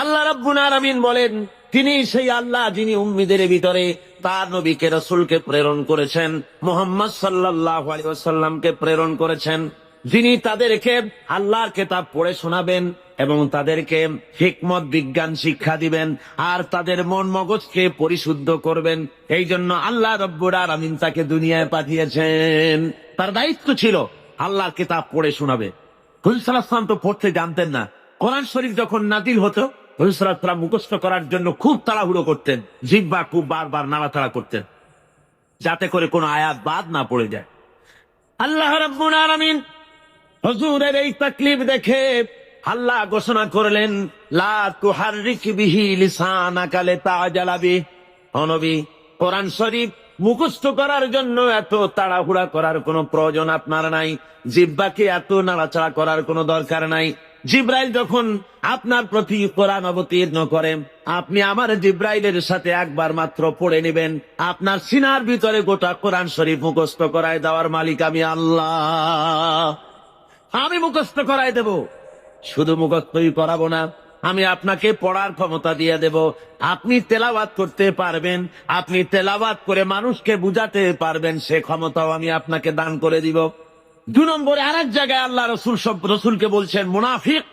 আল্লাহ রাব্বুল আলামিন বলেন, তিনি সেই আল্লাহ যিনি উম্মীদের ভিতরে তার নবীকে রাসূলকে প্রেরণ করেছেন, মুহাম্মদ সাল্লাল্লাহু আলাইহি ওয়াসাল্লামকে প্রেরণ করেছেন, যিনি তাদেরকে আল্লাহর কিতাব পড়ে শোনাবেন এবং তাদেরকে হিকমত বিজ্ঞান শিক্ষা দিবেন আর তাদের মন মগজকে পরিশুদ্ধ করবেন। এই জন্য আল্লাহ রাব্বুল আলামিন তাকে দুনিয়ায় পাঠিয়েছেন। তার দায়িত্ব ছিল আল্লাহর কিতাব পড়ে শোনাবে। হুজুর সাল্লাল্লাহু আলাইহি ওয়াসাল্লাম তো পড়তে জানতেন না। কোরআন শরীফ যখন নাজিল হতো, হুজুর সাল্লাল্লাহু আলাইহি ওয়াসাল্লাম মুখস্থ করার জন্য খুব তাড়াহুড়ো করতেন, জিহ্বা খুব বারবার নাড়াচাড়া করতেন, যাতে করে কোনো আয়াত বাদ না পড়ে যায়। আল্লাহ রাব্বুল আলামিন হুজুরের এই তাকলিফ দেখে আল্লাহ ঘোষণা করলেন, লা তুহাররিক বিহি লিসানাকা লিতাজালা বিহি। ও নবী, কোরআন শরীফ মুখস্থ করার জন্য এত তাড়াহুড়া করার কোনো প্রয়োজন আপনার নাই, জিহ্বাকে এত নাড়াচাড়া করার কোনো দরকার নাই। জিব্রাইল যখন আপনার প্রতি কোরআন অবতীর্ণ করেন, আপনি আমার জিব্রাইলের সাথে একবার মাত্র পড়ে নেবেন, আপনার সিনার ভিতরে গোটা কোরআন শরীফ মুখস্থ করায় দেওয়ার মালিক আমি আল্লাহ। আমি মুখস্থ করাই দেব। শুধু মুখস্থই করাবো না, আমি আপনাকে পড়ার ক্ষমতা দিয়ে দেব। আপনি তেলাওয়াত করতে পারবেন, আপনি তেলাওয়াত করে মানুষকে বুঝাতে পারবেন, সে ক্ষমতাও আমি আপনাকে দান করে দিব। 2 নম্বরে আরেক জায়গায় আল্লাহ রসুলকে বলছেন, মুনাফিক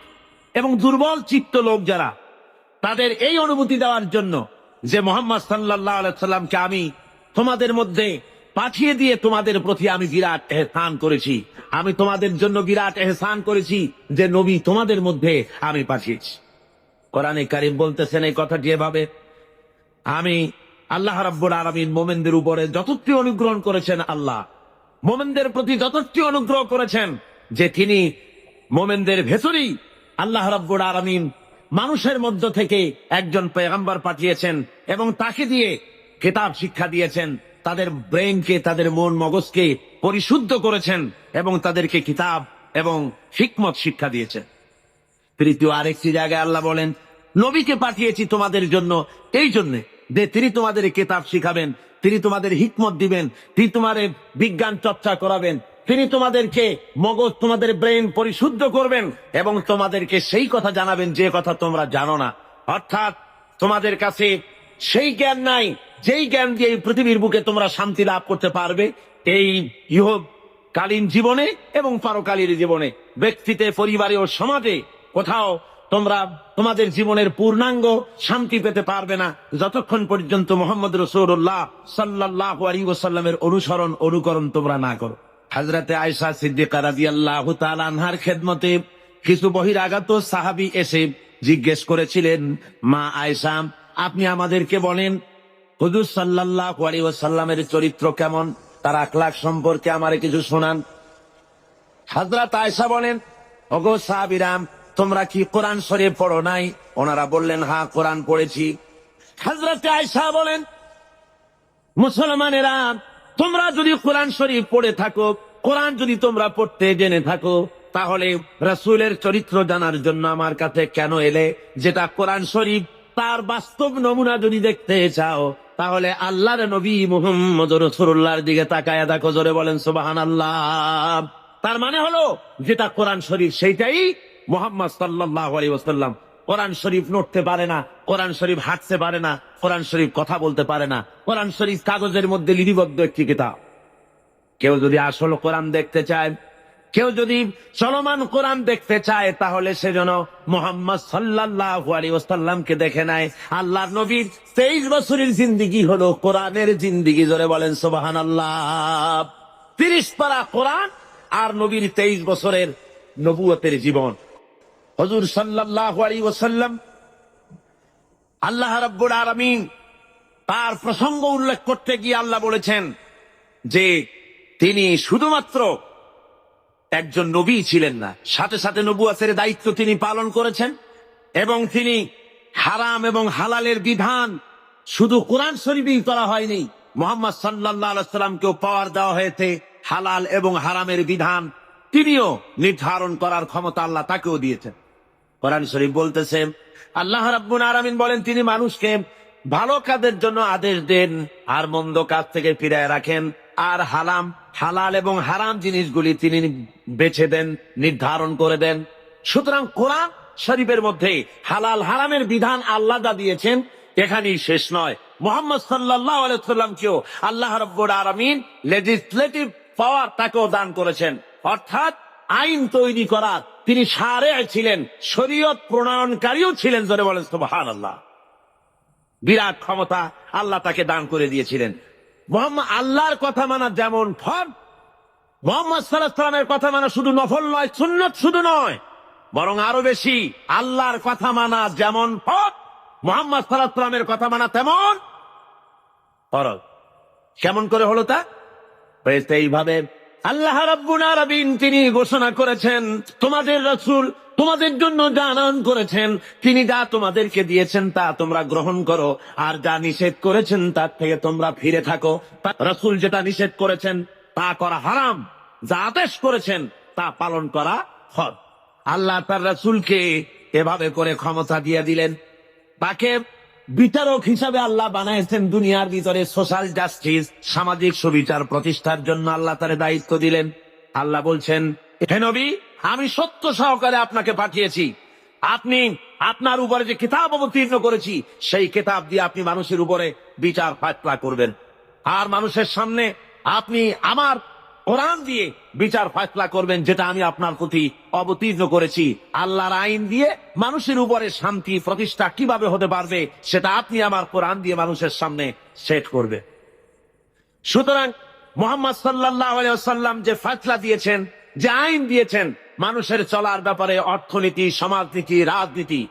এবং দুর্বল চিত্ত লোক যারা, তাদের এই অনুভূতি দেওয়ার জন্য যে মুহাম্মদ সাল্লাল্লাহু আলাইহি সাল্লামকে আমি তোমাদের মধ্যে পাঠিয়ে দিয়ে তোমাদের প্রতি আমি বিরাট এহসান করেছি, আমি তোমাদের জন্য বিরাট এহসান করেছি যে নবী তোমাদের মধ্যে আমি পাঠিয়েছি। কোরআনে কারীম বলতেছেন এই কথাটি এভাবে, আমি আল্লাহ রাব্বুল আলামিন মুমিনদের উপরে যতটি অনুগ্রহ করেছেন, আল্লাহ মুমিনদের প্রতি যতটি অনুগ্রহ করেছেন যে তিনি মুমিনদের ভেতরেই আল্লাহ রাব্বুল আলামিন মানুষের মধ্য থেকে একজন পয়গম্বর পাঠিয়েছেন এবং তাকে দিয়ে কিতাব শিক্ষা দিয়েছেন, তাদের ব্রেনকে, তাদের মন মগজকে পরিশুদ্ধ করেছেন এবং তাদেরকে কিতাব এবং হিকমত শিক্ষা দিয়েছেন। তৃতীয় আরেকটি জায়গায় আল্লাহ বলেন, নবীকে পাঠিয়েছি তোমাদের জন্য এই জন্যে যে তিনি তোমাদের কিতাব শিখাবেন, তিনি তোমাদের হিকমত দিবেন, তিনি তোমাদের বিজ্ঞান চর্চা করাবেন, তিনি তোমাদেরকে মগজ, তোমাদের ব্রেন পরিশুদ্ধ করবেন এবং তোমাদেরকে সেই কথা জানাবেন যে কথা তোমরা জানো না। অর্থাৎ তোমাদের কাছে সেই জ্ঞান নাই যেই জ্ঞান দিয়ে এই পৃথিবীর বুকে তোমরা শান্তি লাভ করতে পারবে, এই ইহকালীন জীবনে এবং পরকালীন জীবনে, ব্যক্তিতে, পরিবারে ও সমাজে কোথাও তোমরা তোমাদের জীবনের পূর্ণাঙ্গ শান্তি পেতে পারবে না যতক্ষণ পর্যন্ত মুহাম্মদ রাসূলুল্লাহ সাল্লাল্লাহু আলাইহি ওয়াসাল্লামের অনুকরণ তোমরা না করো। হযরতে আয়েশা সিদ্দিকা রাদিয়াল্লাহু তাআলা আনহার খেদমতে কিছু বহিরাগত সাহাবী এসে জিজ্ঞেস করেছিলেন, মা আয়েশা, আপনি আমাদেরকে বলেন হুজুর সাল্লাল্লাহু আলাইহি ওয়াসাল্লামের চরিত্র কেমন, তার আখলাক সম্পর্কে আমারে কিছু শোনান। হযরত আয়েশা বলেন, ওগো সাহাবীরাম, তোমরা কি কোরআন শরীফ পড়ো নাই? ওনারা বললেন, হ্যাঁ কোরআন পড়েছি। হযরত আয়েশা বলেন, মুসলমানেরা, তোমরা যদি কোরআন শরীফ পড়ে থাকো, কোরআন যদি তোমরা পড়তে জেনে থাকো, তাহলে রাসূলের চরিত্র জানার জন্য আমার কাছে কেন এলে? যেটা কোরআন শরীফ তার বাস্তব নমুনা যদি দেখতে চাও, তাহলে আল্লাহর নবী মুহাম্মদ রাসূলুল্লাহর দিকে তাকায়া দেখো। জোরে বলেন সুবহানাল্লাহ। তার মানে হলো যেটা কোরআন শরীফ সেইটাই মুহাম্মদ সাল্লাল্লাহু আলাইহি ওয়াসাল্লাম। কোরআন শরীফ নড়তে পারে না, কোরআন শরীফ হাঁটতে পারে না, কোরআন শরীফ কথা বলতে পারে না, কোরআন শরীফ কাগজের মধ্যে লিপিবদ্ধ একটি কিতাব। কেউ যদি আসল কোরআন দেখতে চায়, কেউ যদি চলমান কোরআন দেখতে চায়, তাহলে সে যেন মুহাম্মদ সাল্লাল্লাহু আলাইহি ওয়াসাল্লামকে দেখে নেয়। আল্লাহর নবীর 23 বছরের জিন্দেগি হলো কোরআনের জিন্দেগি। জোরে বলেন সুবহানাল্লাহ। 30 পারা কোরআন আর নবীর 23 বছরের নবুয়তের জীবন। হুজুর সাল্লাল্লাহু আলাইহি ওয়াসাল্লাম, আল্লাহ রাব্বুল আলামিন তার প্রসঙ্গ উল্লেখ করতে গিয়ে আল্লাহ বলেছেন যে তিনি শুধুমাত্র একজন নবী ছিলেন না, সাথে সাথে নবুয়তের দায়িত্ব তিনি পালন করেছেন এবং তিনি হারাম এবং হালালের বিধান শুধু কোরআন শরীফেই করা হয়নি, মুহাম্মদ সাল্লাল্লাহু আলাইহি ওয়াসাল্লামকেও পাওয়ার দেওয়া হয়েছে হালাল এবং হারামের বিধান তিনিও নির্ধারণ করার ক্ষমতা আল্লাহ তাকেও দিয়েছেন। কোরআন শরীফ বলতেছে, আল্লাহ রাব্বুল আলামিন বলেন, তিনি মানুষকে ভালো কাজের জন্য আদেশ দেন আর মন্দ কাজ থেকে ফিরায় রাখেন, আর হালাল এবং হারাম জিনিসগুলি তিনি বেছে দেন, নির্ধারণ করে দেন। সুতরাং কোরআন শরীফের মধ্যে হালাল হারামের বিধান আল্লাহ যা দিয়েছেন এখানেই শেষ নয়, মুহাম্মদ সাল্লাল্লাহু আলাইহি ওয়াসাল্লামকেও আল্লাহ রাব্বুল আলামিন লেজিসলেটিভ পাওয়ার তাকেও দান করেছেন, অর্থাৎ আইন তৈরি করার তিনি শারে ছিলেন, শরীয়ত প্রণয়নকারীও ছিলেন। জোরে বলেন সুবহানাল্লাহ। বিরাট ক্ষমতা আল্লাহ তাকে দান করে দিয়েছিলেন। মুহাম্মদ আল্লাহর কথা মানা যেমন ফরজ, মুহাম্মদ সাল্লাল্লাহু আলাইহি ওয়াসাল্লামের কথা মানা শুধু নফল নয়, সুন্নাত শুধু নয়, বরং আরো বেশি। আল্লাহর কথা মানা যেমন ফরজ, মুহাম্মদ সাল্লাল্লাহু আলাইহি ওয়াসাল্লামের কথা মানা তেমন ফরজ। কেমন করে হলো তা? হয়েছে এইভাবে, আল্লাহ রাব্বুল আলামিন তিনি ঘোষণা করেছেন, তোমাদের রাসূল তোমাদের জন্য যা আনয়ন করেছেন, তিনি যা তোমাদেরকে দিয়েছেন তা তোমরা গ্রহণ করো, আর যা নিষেধ করেছেন তার থেকে তোমরা ফিরে থাকো। রাসূল যেটা নিষেধ করেছেন তা করা হারাম, যা আদেশ করেছেন তা পালন করা ফরজ। আল্লাহ তার রাসূলকে এভাবে করে ক্ষমতা দিয়ে দিলেন, তাকে বিচারক হিসাবে আল্লাহ বানাইছেন দুনিয়ার ভিতরে। সোশ্যাল জাস্টিস, সামাজিক সুবিচার প্রতিষ্ঠার জন্য আল্লাহ তার দায়িত্ব দিলেন। আল্লাহ বলছেন, হে নবী, আমি সত্য সহকারে আপনাকে পাঠিয়েছি, আপনি আপনার উপরে যে কিতাব অবতীর্ণ করেছি সেই কিতাব দিয়ে আপনি মানুষের উপরে বিচার ফায়সালা করবেন, আর মানুষের সামনে আপনি আমার কোরআন দিয়ে বিচার ফায়সালা করবেন, যেটা আমি আপনার প্রতি অবতীর্ণ করেছি। আল্লাহর আইন দিয়ে মানুষের উপরে শান্তি প্রতিষ্ঠা কিভাবে হতে পারবে সেটা আপনি আমার কোরআন দিয়ে মানুষের সামনে সেট করবে। সুতরাং মুহাম্মদ সাল্লাল্লাহু আলাইহি ওয়াসাল্লাম যে ফায়সালা দিয়েছেন, যে আইন দিয়েছেন মানুষের চলার ব্যাপারে, অর্থনীতি, সমাজনীতি, রাজনীতি,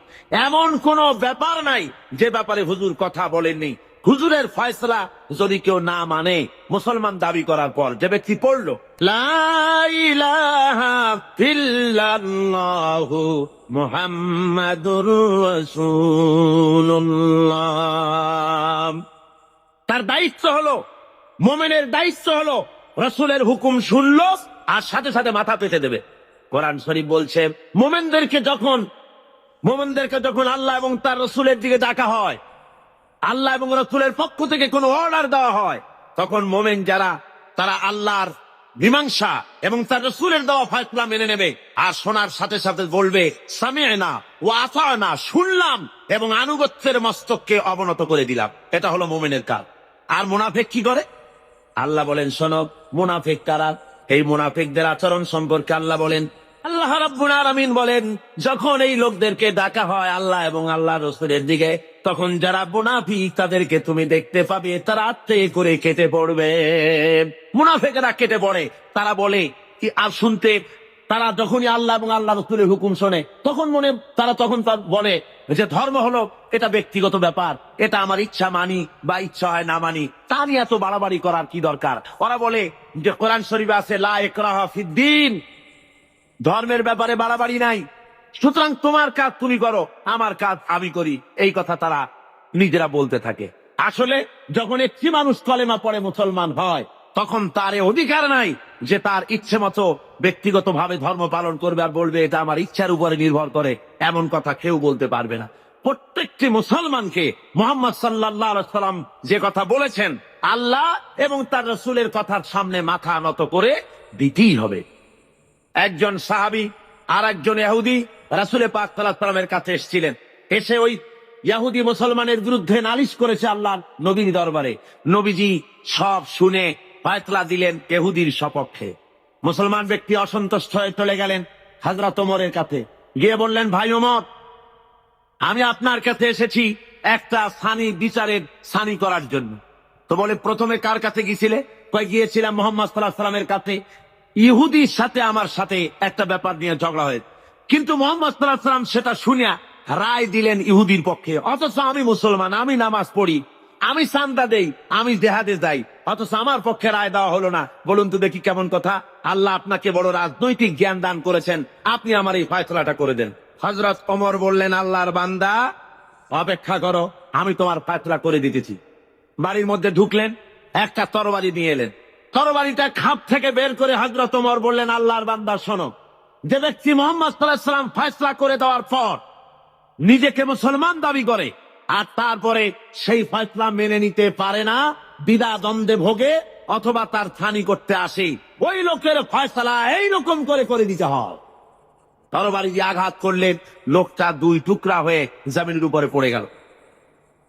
এমন কোন ব্যাপার নাই যে ব্যাপারে হুজুর কথা বলেননি। হুজুরের ফয়সালা যদি কেউ না মানে, মুসলমান দাবি করার পর যে ব্যক্তি পড়ল লা ইলাহা ইল্লাল্লাহু মুহাম্মাদুর রাসূলুল্লাহ, তার দায়িত্ব হলো, মুমিনের দায়িত্ব হলো রাসূলের হুকুম শুনলো আর সাথে সাথে মাথা পেতে দেবে। কোরআন শরীফ বলছে, মুমিনদেরকে যখন আল্লাহ এবং তার রাসূলের দিকে ডাকা হয়, আল্লাহ এবং রাসূলের পক্ষ থেকে কোনো অর্ডার দেওয়া হয়, তখন মুমিন যারা, তারা আল্লাহর মীমাংসা এবং তার রাসূলের দেওয়া ফয়সালা মেনে নেবে, আর শোনার সাথে সাথে বলবে সামি'না ওয়া আতা'না, শুনলাম এবং আনুগত্যের মস্তককে অবনত করে দিলাম। এটা হলো মুমিনের কাজ। আর মুনাফিক কি করে? আল্লাহ বলেন, শোনো, মুনাফিক কারা? এই মুনাফিকদের আচরণ সম্পর্কে আল্লাহ বলেন, আল্লাহ রাব্বুল আলামিন বলেন, যখন এই লোকদেরকে ডাকা হয় আল্লাহ এবং আল্লাহ রাসূলের দিকে, তখন যারা মুনাফিক তাদেরকে তুমি দেখতে পাবে তারা আত্মে করে কেটে পড়বে। মুনাফিকরা কেটে পড়ে, তারা বলে কি, আর শুনতে তারা যখনই আল্লাহ এবং আল্লাহ রাসূলের হুকুম শোনে তখন তারা বলে যে ধর্ম হলো এটা ব্যক্তিগত ব্যাপার, এটা আমার ইচ্ছা মানি বা ইচ্ছা হয় না মানি, তা নিয়ে এত বাড়াবাড়ি করার কি দরকার। ওরা বলে যে কোরআন শরীফে আছে লা ইকরাহা ফিদ্দীন, ধর্মের ব্যাপারে বাড়াবাড়ি নাই, সুতরাং তোমার কাজ তুমি করো, আমার কাজ আমি করি। এই কথা তারা নিজেরা বলতে থাকে। আসলে যখন একটি মানুষ কলেমা পড়ে মুসলমান হয়, তখন তার অধিকার নাই যে তার ইচ্ছে মতো ব্যক্তিগত ভাবে ধর্ম পালন করবে আর বলবে এটা আমার ইচ্ছার উপরে নির্ভর করে। এমন কথা কেউ বলতে পারবে না। প্রত্যেকটি মুসলমানকে মুহাম্মদ সাল্লাল্লাহু আলাইহি ওয়াসাল্লাম যে কথা বলেছেন, আল্লাহ এবং তার রাসূলের কথার সামনে মাথা নত করে দিতেই হবে। একজন সাহাবী আর একজন ইহুদি রাসূল পাক সাল্লাল্লাহু আলাইহি ওয়াসাল্লামের কাছে এসেছিলেন। এসে ওই ইহুদি মুসলমানের বিরুদ্ধে নালিশ করেছে আল্লাহর নবীর দরবারে। নবীজি সব শুনে ফয়সালা দিলেন ইহুদির সপক্ষে। মুসলমান ব্যক্তি অসন্তুষ্ট হয়ে চলে গেলেন হযরত ওমরের কাছে, গিয়ে বললেন, ভাই ওমর, আমি আপনার কাছে এসেছি একটা বিচারের সানি করার জন্য। তো বলে, প্রথমে কার কাছে গিয়েছিলে? গিয়েছিলাম মুহাম্মদ সাল্লাল্লাহু আলাইহি ওয়াসাল্লামের কাছে। ইহুদির সাথে আমার সাথে একটা ব্যাপার নিয়ে ঝগড়া হয়েছে, কিন্তু মুহাম্মদ সাল্লাল্লাহু আলাইহি ওয়াসাল্লাম সেটা শুনিয়া রায় দিলেন ইহুদির পক্ষে। অথচ আমি মুসলমান, আমি নামাজ পড়ি, আমি চাঁদা দেই, আমি জিহাদে যাই, অথচ আমার পক্ষে রায় দেওয়া হলো না। বলুন তো দেখি কেমন কথা। আল্লাহ আপনাকে বড় রাজনৈতিক জ্ঞান দান করেছেন, আপনি আমার এই ফয়সালাটা করে দেন। হযরত ওমর বললেন, আল্লাহর বান্দা, অপেক্ষা করো, আমি তোমার ফয়সালা করে দিতেছি। বাড়ির মধ্যে ঢুকলেন, একটা তরবারি নিয়ে এলেন। তরবারিটা খাপ থেকে বের করে হযরত ওমর বললেন, আল্লাহর বান্দা শোনো, যে ব্যক্তি মুহাম্মদ সাল্লাল্লাহু আলাইহি ওয়াসাল্লাম ফয়সালা করে দেওয়ার পর নিজেকে মুসলমান দাবি করে আর তারপরে সেই ফয়সালা মেনে নিতে পারে না, দ্বিধা দ্বন্দ্বে ভোগে অথবা তার থানি করতে আসে, ওই লোকের ফয়সালা এইরকম করে দিতে হয়। তরবারি দিয়ে আঘাত করলেন, লোকটা 2 টুকরা হয়ে জমিনের উপরে পড়ে গেল।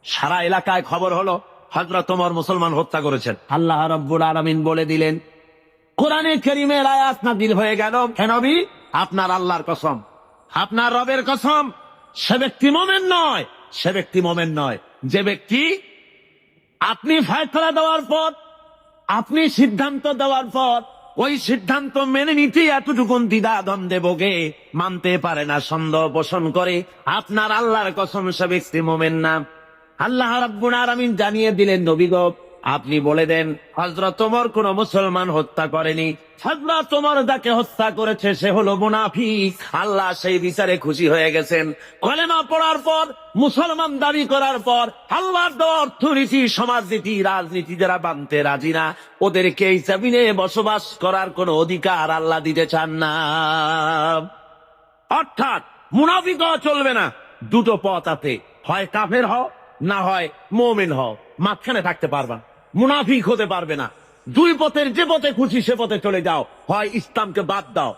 সারা এলাকায় খবর হলো হযরত ওমর মুসলমান হত্যা করেছেন। আল্লাহ রাব্বুল আলামিন বলে দিলেন, কোরআনে কারীমের আয়াত নাযিল হয়ে গেল, হে নবী, আপনার আল্লাহর কসম, আপনার রবের কসম, সে ব্যক্তি মুমিন নয়, সে ব্যক্তি মুমিন নয় যে ব্যক্তি আপনি ফয়সালা দেওয়ার পর, আপনি সিদ্ধান্ত দেওয়ার পর ওই সিদ্ধান্ত মেনে নিতে এতটুকুন দ্বিধা দ্বন্দ্বে ভোগে, মানতে পারে না, সন্দেহ পোষণ করে, আপনার আল্লাহর কসম সে ব্যক্তি মুমিন না। আল্লাহ রাব্বুল আলামিন জানিয়ে দিলেন, নবী গো, আপনি বলে দেন হযরত ওমর কোন মুসলমান হত্যা করেনি, হযরত ওমর যাকে হত্যা করেছে সে হলো মুনাফিক। আল্লাহ সেই বিচারে খুশি হয়ে গেছেন। কলেমা পড়ার পর, মুসলমান দাবি করার পর, আল্লাহর দেওয়া অর্থনীতি, সমাজনীতি, রাজনীতি যারা মানতে রাজি না, ওদেরকে এই জমিনে বসবাস করার কোন অধিকার আল্লাহ দিতে চান না। অর্থাৎ মুনাফিক হওয়া চলবে না। 2টো পথ আছে, হয় কাফের হও, না হয় মুমিন হও, মাঝখানে থাকতে পারবা, মুনাফিক হতে পারবে না। 2 পথের যে পথে খুশি সে পথে চলে যাও। হয় ইসলামকে বাদ দাও,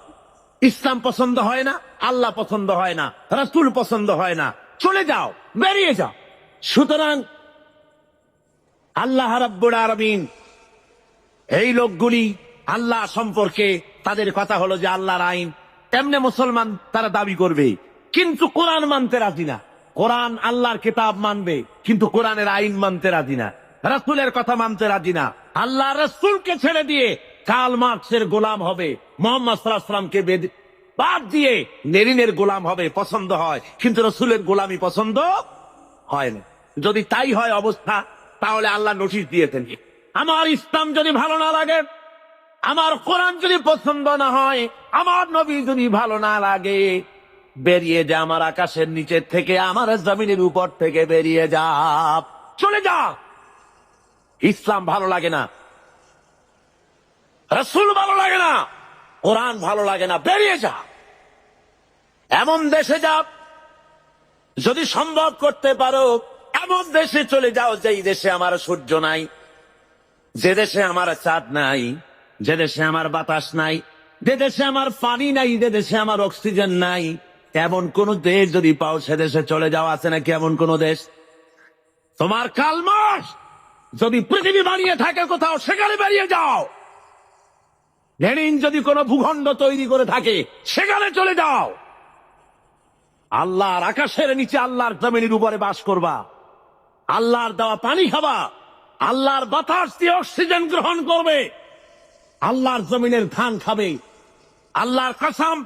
ইসলাম পছন্দ হয় না, আল্লাহ পছন্দ হয় না, রাসূল পছন্দ হয় না, চলে যাও, বেরিয়ে যাও। সুতরাং আল্লাহ রাব্বুল আলামিন এই লোকগুলি আল্লাহ সম্পর্কে তাদের কথা হলো যে আল্লাহর আইন, এমনি মুসলমান তারা দাবি করবে, কিন্তু কোরআন মানতে রাজি না। কোরআন আল্লাহর কিতাব মানবে, কিন্তু কোরআনের আইন মানতে রাজি না, রাসূলের কথা মানতে রাজি না। আল্লাহ রাসূলকে ছেড়ে দিয়ে কার্ল মার্কসের গোলাম হবে, মুহাম্মদ সাল্লাল্লাহু আলাইহি ওয়াসাল্লামকে বাদ দিয়ে লেনিনের গোলাম হবে, পছন্দ হয়, কিন্তু রাসূলের গোলামি পছন্দ হয় না। যদি তাই হয় অবস্থা, তাহলে আল্লাহ নোটিশ দিয়েছেন, আমার ইসলাম যদি ভালো না লাগে, আমার কোরআন যদি পছন্দ না হয়, আমার নবী যদি ভালো না লাগে, বেরিয়ে যা আমার আকাশের নিচের থেকে, আমার জমিনের উপর থেকে বেরিয়ে যা, চলে যা। ইসলাম ভালো লাগে না, রাসূল ভালো লাগে না, কোরআন ভালো লাগে না, বেরিয়ে যা। এমন দেশে যা, যদি সম্ভব করতে পারো এমন দেশে চলে যাও যেই দেশে আমার সূর্য নাই, যে দেশে আমার চাঁদ নাই, যে দেশে আমার বাতাস নাই, যে দেশে আমার পানি নাই, যে দেশে আমার অক্সিজেন নাই, এমন কোন দেশ যদি পাও সে দেশে চলে যাও। আছে নাকি এমন কোন দেশ? তোমার কার্ল মার্কস যদি পৃথিবী বানিয়ে থাকে কোথাও, সেখানে বেরিয়ে যাও। লেনিন যদি কোনো ভূখণ্ড তৈরি করে থাকে, সেখানে চলে যাও। আল্লাহর আকাশের নিচে, আল্লাহর জমিনের উপরে বাস করবা, আল্লাহর দেওয়া পানি খাবা, আল্লাহর বাতাস দিয়ে অক্সিজেন গ্রহণ করবে, আল্লাহর জমিনের ধান খাবে। আল্লাহর কসম,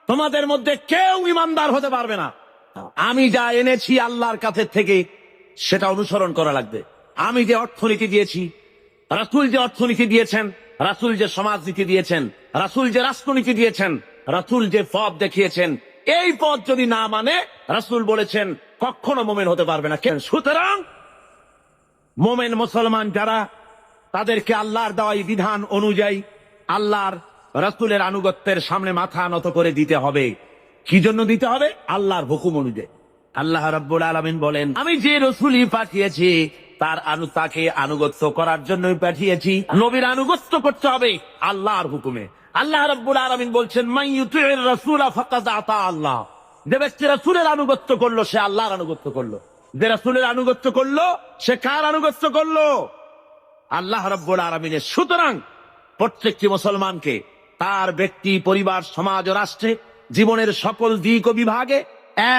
তোমাদের মধ্যে কেউ ইমানদার হতে পারবে না। আমি যা এনেছি আল্লাহর কাছে থেকে, সেটা অনুসরণ করা লাগবে। আমি যে অর্থনীতি দিয়েছি, রাসূল যে অর্থনীতি দিয়েছেন, রাসূল যে সমাজনীতি দিয়েছেন, রাসূল যে রাষ্ট্রনীতি দিয়েছেন, রাসূল যে পথ দেখিয়েছেন, এই পথ যদি না মানে, রাসূল বলেছেন কখনো মুমিন হতে পারবে না। সুতরাং মুমিন মুসলমান যারা, তাদেরকে আল্লাহর দেওয়া বিধান অনুযায়ী আল্লাহর রাসূলের আনুগত্যের সামনে মাথা নত করে দিতে হবে। কি জন্য দিতে হবে? আল্লাহর হুকুম অনুযায়ী। আল্লাহ রাব্বুল আলামিন বলেন, আমি যে রাসূলই পাঠিয়েছি তাকে আনুগত্য করার জন্যই পাঠিয়েছি। নবীর আনুগত্য করতে হবে আল্লাহর হুকুমে। আল্লাহ রাব্বুল আলামিন বলছেন, মান ইউতি'র রাসূলা ফাকাদ আতা আল্লাহ। যে ব্যক্তি রাসূলের আনুগত্য করলো সে আল্লাহর আনুগত্য করলো। যে রাসূলের আনুগত্য করলো সে কার আনুগত্য করলো? আল্লাহ রাব্বুল আলামিনের। সুতরাং প্রত্যেকটি মুসলমানকে তার ব্যক্তি, পরিবার, সমাজ ও রাষ্ট্রে, জীবনের সকল দিক ও বিভাগে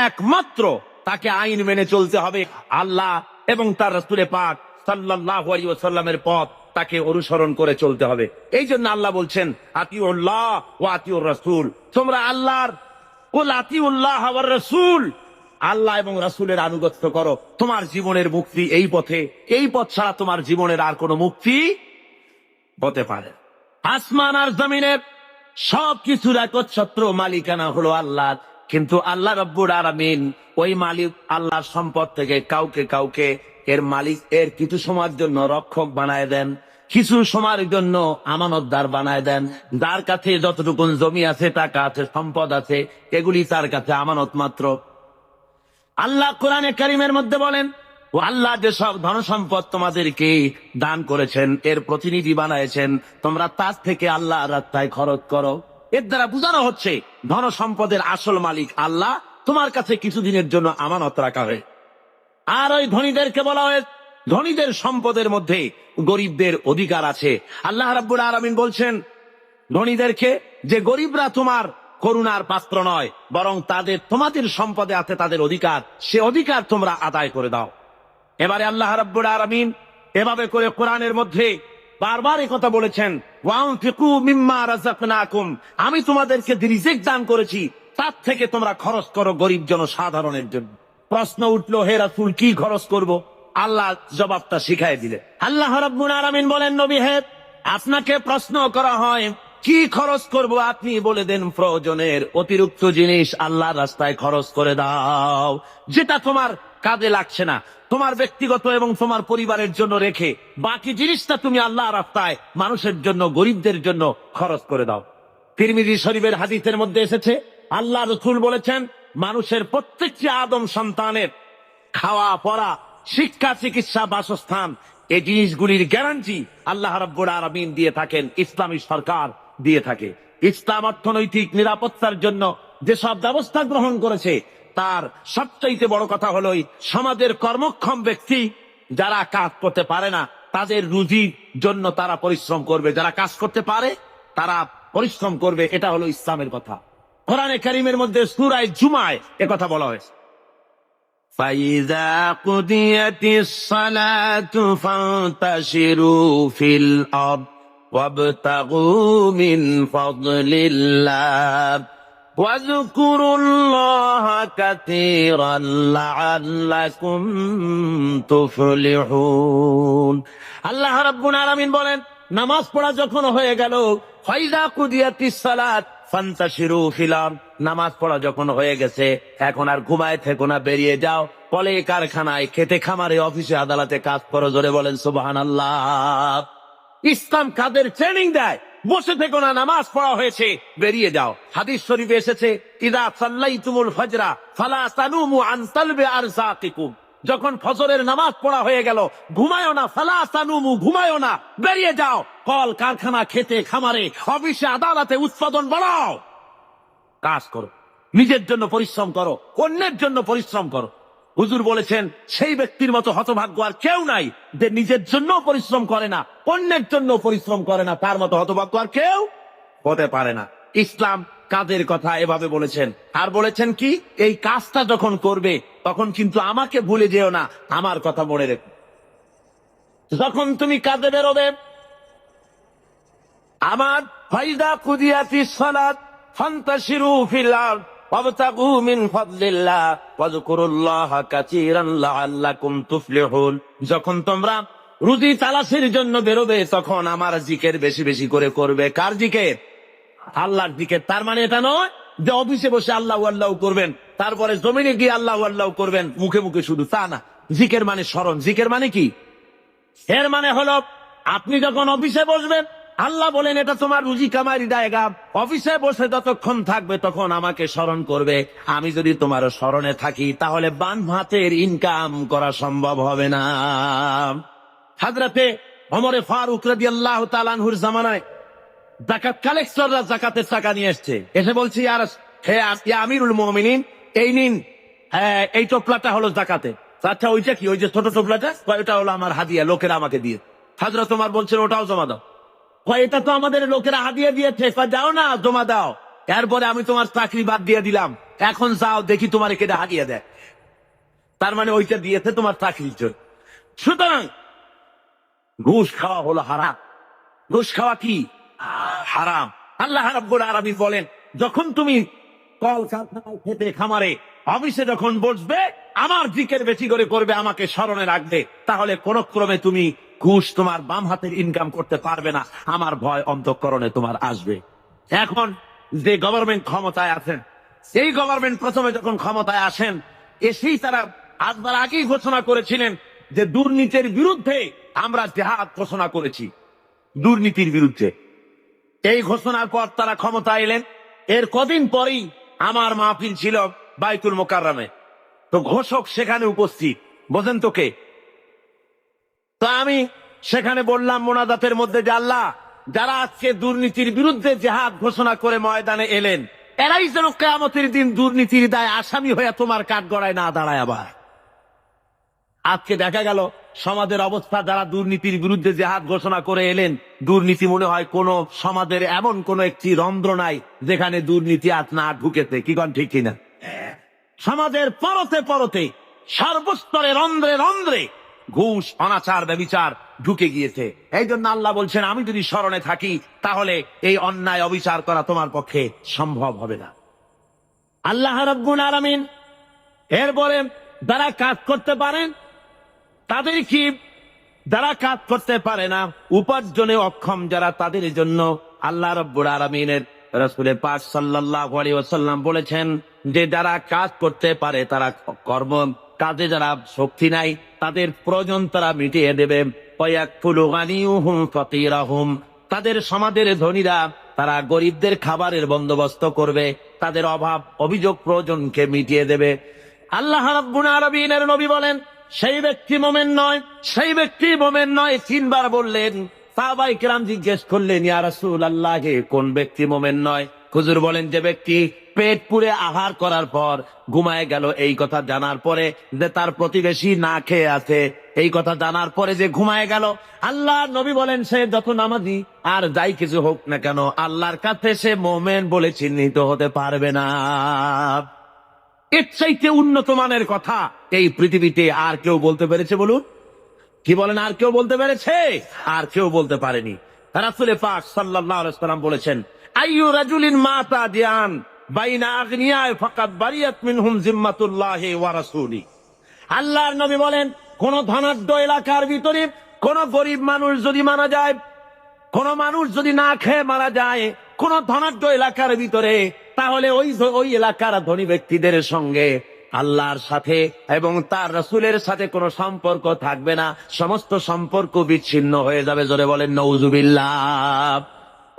একমাত্র তাকে আইন মেনে চলতে হবে। আল্লাহ এবং তার রাসূলে পাক সাল্লাল্লাহু আলাইহি ওয়াসাল্লামের পথ তাকে অনুসরণ করে চলতে হবে। এই জন্য আল্লাহ বলছেন, আতিউল্লাহ ওয়া আতিউর রাসূল, তোমরা আল্লাহর কুল আতিউল্লাহ ওয়ার রাসূল, আল্লাহ এবং রাসূলের আনুগত্য করো। তোমার জীবনের মুক্তি এই পথে, এই পথ ছাড়া তোমার জীবনের আর কোনো মুক্তি হতে পারে। আসমান আর জমিনের সবকিছুর একচ্ছত্র মালিকানা হলো আল্লাহ, কিন্তু আল্লাহ রাব্বুল আলামিন ওই মালিক আল্লাহর সম্পদ থেকে কাউকে কাউকে এর মালিক, এর কিছু সময়ের জন্য রক্ষক বানায় দেন, কিছু সময়ের জন্য আমানতদার বানায় দেন। যার কাছে যতটুকু জমি আছে, টাকা আছে, সম্পদ আছে, এগুলি তার কাছে আমানত মাত্র। আল্লাহ কোরআনে কারীমের মধ্যে বলেন, ও আল্লাহ যে সব ধন সম্পদ তোমাদেরকে দান করেছেন, এর প্রতিনিধি বানাইছেন, তোমরা তার থেকে আল্লাহর রাস্তায় খরচ করো। এর দ্বারা বোঝানো হচ্ছে ধন সম্পদের আসল মালিক আল্লাহ, তোমার কাছে কিছুদিনের জন্য আমানত রাখা হয়। আর ওই ধনীদেরকে বলা হয়, ধনীদের সম্পদের মধ্যে গরিবদের অধিকার আছে। আল্লাহ রাব্বুল আলামিন বলছেন ধনীদেরকে যে গরিবরা তোমার করুণার পাত্র নয়, বরং তোমাদের সম্পদে আছে তাদের অধিকার, সে অধিকার তোমরা আদায় করে দাও। এবারে আল্লাহ রাব্বুল আলামিন এভাবে করে কোরআনের মধ্যে বারবার এই কথা বলেছেন, ওয়ানফিকু মিম্মা রাযাকনাকুম, আমি তোমাদেরকে যে রিজিক দান করেছি তার থেকে তোমরা খরচ করো গরিব জনসাধারণের জন্য। প্রশ্ন উঠলো, হে রাসূল কি খরচ করব? আল্লাহ জবাবটা শিখাই দিলেন। আল্লাহ রাব্বুল আলামিন বলেন, নবী হে, আপনাকে প্রশ্ন করা হয় কি খরচ করব, আপনি বলে দেন প্রয়োজনের অতিরিক্ত জিনিস আল্লাহর রাস্তায় খরচ করে দাও, যেটা তোমার কাজে লাগছে না, তোমার ব্যক্তিগত এবং তোমার পরিবারের জন্য রেখে বাকি জিনিসটা তুমি আল্লাহর রাস্তায় মানুষের জন্য, গরিবদের জন্য খরচ করে দাও। তিরমিজি শরীফের হাদিসের মধ্যে এসেছে, আল্লাহ রাসূল বলেছেন মানুষের প্রত্যেকটি আদম সন্তানের খাওয়া পড়া, শিক্ষা, চিকিৎসা, বাসস্থান, এই জিনিসগুলির গ্যারান্টি আল্লাহ রাব্বুল আলামিন দিয়ে থাকেন, ইসলামী সরকার দিয়ে থাকে। ইসলাম অর্থনৈতিক নিরাপত্তার জন্য যেসব ব্যবস্থা গ্রহণ করেছে তার সবচাইতে বড় কথা হলো সমাজের কর্মক্ষম ব্যক্তি যারা কাজ করতে পারে না তাদের রুজির জন্য তারা পরিশ্রম করবে, যারা কাজ করতে পারে তারা পরিশ্রম করবে। এটা হলো ইসলামের কথা। কোরআনে কারীমের মধ্যে সূরা জুমায় একথা বলা হয়েছে, فَإِذَا قُضِيَتِ الصَّلَاةُ فَانتَشِرُوا فِي الْأَرْضِ وَابْتَغُوا مِنْ فَضْلِ اللَّهِ وَاذْكُرُوا اللَّهَ كَثِيرًا لَعَلَّكُمْ تُفْلِحُونَ। আল্লাহ রাব্বুল আলামিন বলেন, নামাজ পড়া যখন হয়ে গেল, ফাইযা কুদিয়াতিস সালাত ফান্তাশিরু ফিল আরদ, নামাজ পড়া যখন হয়ে গেছে এখন আর ঘুমায় থেকো না, বেরিয়ে যাও, কলে কারখানায়, খেতে খামারে, অফিসে আদালতে কাজ করো। জোরে বলেন সুবহানাল্লাহ। ইসলাম কাদের ট্রেনিং দেয়, বসে থেকো না, নামাজ পড়া হয়েছে বেরিয়ে যাও। হাদিস শরীফে এসেছে, ইযা সাল্লাইতুমুল ফজরা ফালা তানুমু আন তালবি আরযাকিকুম, যখন ফজরের নামাজ পড়া হয়ে গেল ঘুমায়ও না, ফালা তানুমু, ঘুমায়ও না, বেরিয়ে যাও, কল কারখানা, খেতে খামারে, অফিসে আদালতে উৎপাদন বাড়াও, কাজ করো, নিজের জন্য পরিশ্রম করো, অন্যের জন্য পরিশ্রম করো। হুজুর বলেছেন সেই ব্যক্তির মতো হতভাগ্য আর কেউ নাই যে নিজের জন্য পরিশ্রম করে না, অন্যের জন্য পরিশ্রম করে না, তার মতো হতভাগ্য আর কেউ হতে পারে না। ইসলাম কাজের কথা এভাবে বলেছেন, আর বলেছেন কি, এই কাজটা যখন করবে তখন কিন্তু আমাকে ভুলে যেও না, আমার কথা মনে রেখো। যখন তুমি কাজে বেরোবে, আমার ফাইদা কুদিয়াতিস সালাত ফান্তাশিরু ফিল আরদ ওয়াবতাগু মিন ফাদলিল্লাহ ওয়াযকুরুল্লাহা কাসীরান লাআল্লাকুম তুফলিহুন, যখন তোমরা রুজি তালাশের জন্য বেরোবে তখন আমার জিকির বেশি বেশি করে করবে। কার জিকির? আল্লাহর জিকির। তার মানে এটা নয় যে অফিসে বসে আল্লাহু আল্লাহ করবেন, তারপরে জমিনে গিয়ে আল্লাহু আল্লাহ করবেন মুখে মুখে শুধু, তা না। জিকির মানে স্মরণ। জিকির মানে কি? এর মানে হলো আপনি যখন অফিসে বসবেন, আল্লাহ বলেন এটা তোমার রুজি কামাইয়ের জায়গা, অফিসে বসে যতক্ষণ থাকবে তখন আমাকে স্মরণ করবে। আমি যদি তোমার স্মরণে থাকি তাহলে বাম হাতের ইনকাম করা সম্ভব হবে না। হযরতে ওমর ফারুক রাদিয়াল্লাহু তাআলা আনহুর জামানায় যাকাত কালেক্টররা যাকাতের টাকা নিয়ে এসেছে, এসে বলছি, হে আমিরুল মুমিনিন, এই নিন, এই টোপলাটা হলো যাকাতে। আচ্ছা ওইটা কি? ওই যে ছোট টোপলাটা? ওইটা হলো আমার হাদিয়া, লোকেরা আমাকে দিয়ে। হযরত ওমর বলছেন ওটাও জমা দাও। এটা তো আমাদের লোকেরা হাদিয়া দিয়েছে, যাও না জমা দাও। এরপরে আমি তোমার চাকরি বাদ দিয়ে দিলাম, এখন যাও দেখি তোমার কেটে হাদিয়া দেয়। তার মানে ওইটা দিয়েছে তোমার চাকরির জন্য। সুতরাং ঘুষ খাওয়া হলো হারাম। ঘুষ খাওয়া কি? হারাম। আল্লাহ রাব্বুল আলামিন বলেন, যখন তুমি কল কারখানায়, খেতে খামারে, অফিসে যখন বসবে, আমার জিকির বেশি করে করবে, আমাকে স্মরণে রাখবে, তাহলে কোন ক্রমে তুমি ঘুষ তোমার বাম হাতের ইনকাম করতে পারবে না। আমার ভয় অন্তঃকরণে তোমার আসবে। এখন যে গভর্নমেন্ট ক্ষমতায় আছেন, সেই গভর্নমেন্ট প্রথমে যখন ক্ষমতায় আসেন, এসেই তারা আসবার আগেই ঘোষণা করেছিলেন যে দুর্নীতির বিরুদ্ধে আমরা জিহাদ ঘোষণা করেছি, দুর্নীতির বিরুদ্ধে। এই ঘোষণার পর তারা ক্ষমতা এলেন। এর কদিন পরেই আমার মাহফিল ছিল বাইতুল মোকাররমে, তো ঘোষক সেখানে উপস্থিত, বোঝেন তো কে? তো আমি সেখানে বললাম মোনাজাতের মধ্যে যে আল্লাহ, যারা আজকে দুর্নীতির বিরুদ্ধে জিহাদ ঘোষণা করে ময়দানে এলেন, এরাই যেন কিয়ামতের দিন দুর্নীতির দায় আসামি হয়ে তোমার কাঠগড়ায় না দাঁড়ায়। আবার আজকে দেখা গেল সমাজের অবস্থা, যারা দুর্নীতির বিরুদ্ধে জিহাদ ঘোষণা করে এলেন, দুর্নীতি মনে হয় কোন সমাজের এমন কোন একটি রন্ধ্র নাই যেখানে দুর্নীতি আজ না ঢুকেছে। কি কন ঠিক কিনা? সমাজের পরতে পরতে সর্বস্তরে রন্ধ্রে রন্ধ্রে ঘুষ, অনাচার, ব্যভিচার ঢুকে গিয়েছে। এই জন্য আল্লাহ বলছেন, আমি যদি স্মরণে থাকি তাহলে এই অন্যায় অবিচার করা তোমার পক্ষে সম্ভব হবে না। আল্লাহ রাব্বুল আলামিন এরপরে যারা কাজ করতে পারেন তাদের কি, যারা কাজ করতে পারে না, উপার্জনে অক্ষম যারা, তাদের জন্য আল্লাহ রাব্বুল আলামিনের রাসূল পাক সাল্লাল্লাহু আলাইহি ওয়াসাল্লাম বলেছেন যে যারা কাজ করতে পারে তারা কর্ম কাজে, যারা শক্তি নাই তাদের প্রয়োজন তারা মিটিয়ে দেবে। ওয়ায়াকফুলু গানিয়ুহুম ফাকিরাহুম, তাদের সমাজের ধনীরা তারা গরিবদের খাবারের বন্দোবস্ত করবে, তাদের অভাব অভিযোগ প্রয়োজনকে মিটিয়ে দেবে। আল্লাহ রাব্বুল আলামিনের নবী বলেন, সেই ব্যক্তি মুমিন নয়, সেই ব্যক্তি মুমিন নয়। 3 বার বললেন। সাহাবায়ে কেরাম জিজ্ঞেস করলেন, ইয়া রাসূলুল্লাহ, কোন ব্যক্তি মুমিন নয়? হুজুর বলেন, যে ব্যক্তি পেট পুরে আহার করার পর ঘুমায় গেল, এই কথা জানার পরে যে তার প্রতিবেশী না খেয়ে আছে, এই কথা জানার পরে যে ঘুমায় গেল। আল্লাহ নবী বলেন, সে যত নামাজি আর যাই কিছু হোক না কেন, আল্লাহর কাছে সে মুমিন বলে চিহ্নিত হতে পারবে না। এর চাইতে উন্নত মানের কথা এই পৃথিবীতে আর কেউ বলতে পেরেছে? বলুন, কি বলেন? আর কেউ বলতে পেরেছে? আর কেউ বলতে পারেনি। রাসূল পাক সাল্লাল্লাহু আলাইহি ওয়াসাল্লাম বলেছেন, আইয়ু রাজুলিন মাতা দিয়ান বাইনা আগনিয়া ফাকাদ বারিয়াত মিনহুম জিম্মাতুল্লাহি ওয়া রাসূলি। আল্লাহর নবী বলেন, কোন ধনাঢ্য এলাকার ভিতরে কোন গরিব মানুষ যদি মারা যায়, কোন মানুষ যদি না খেয়ে মারা যায় কোন ধনাঢ্য এলাকার ভিতরে, তাহলে ওই এলাকার ধনী ব্যক্তিদের সঙ্গে আল্লাহর সাথে এবং তার রাসূলের সাথে কোনো সম্পর্ক থাকবে না, সমস্ত সম্পর্ক বিচ্ছিন্ন হয়ে যাবে। জোরে বলেন নাউজুবিল্লাহ।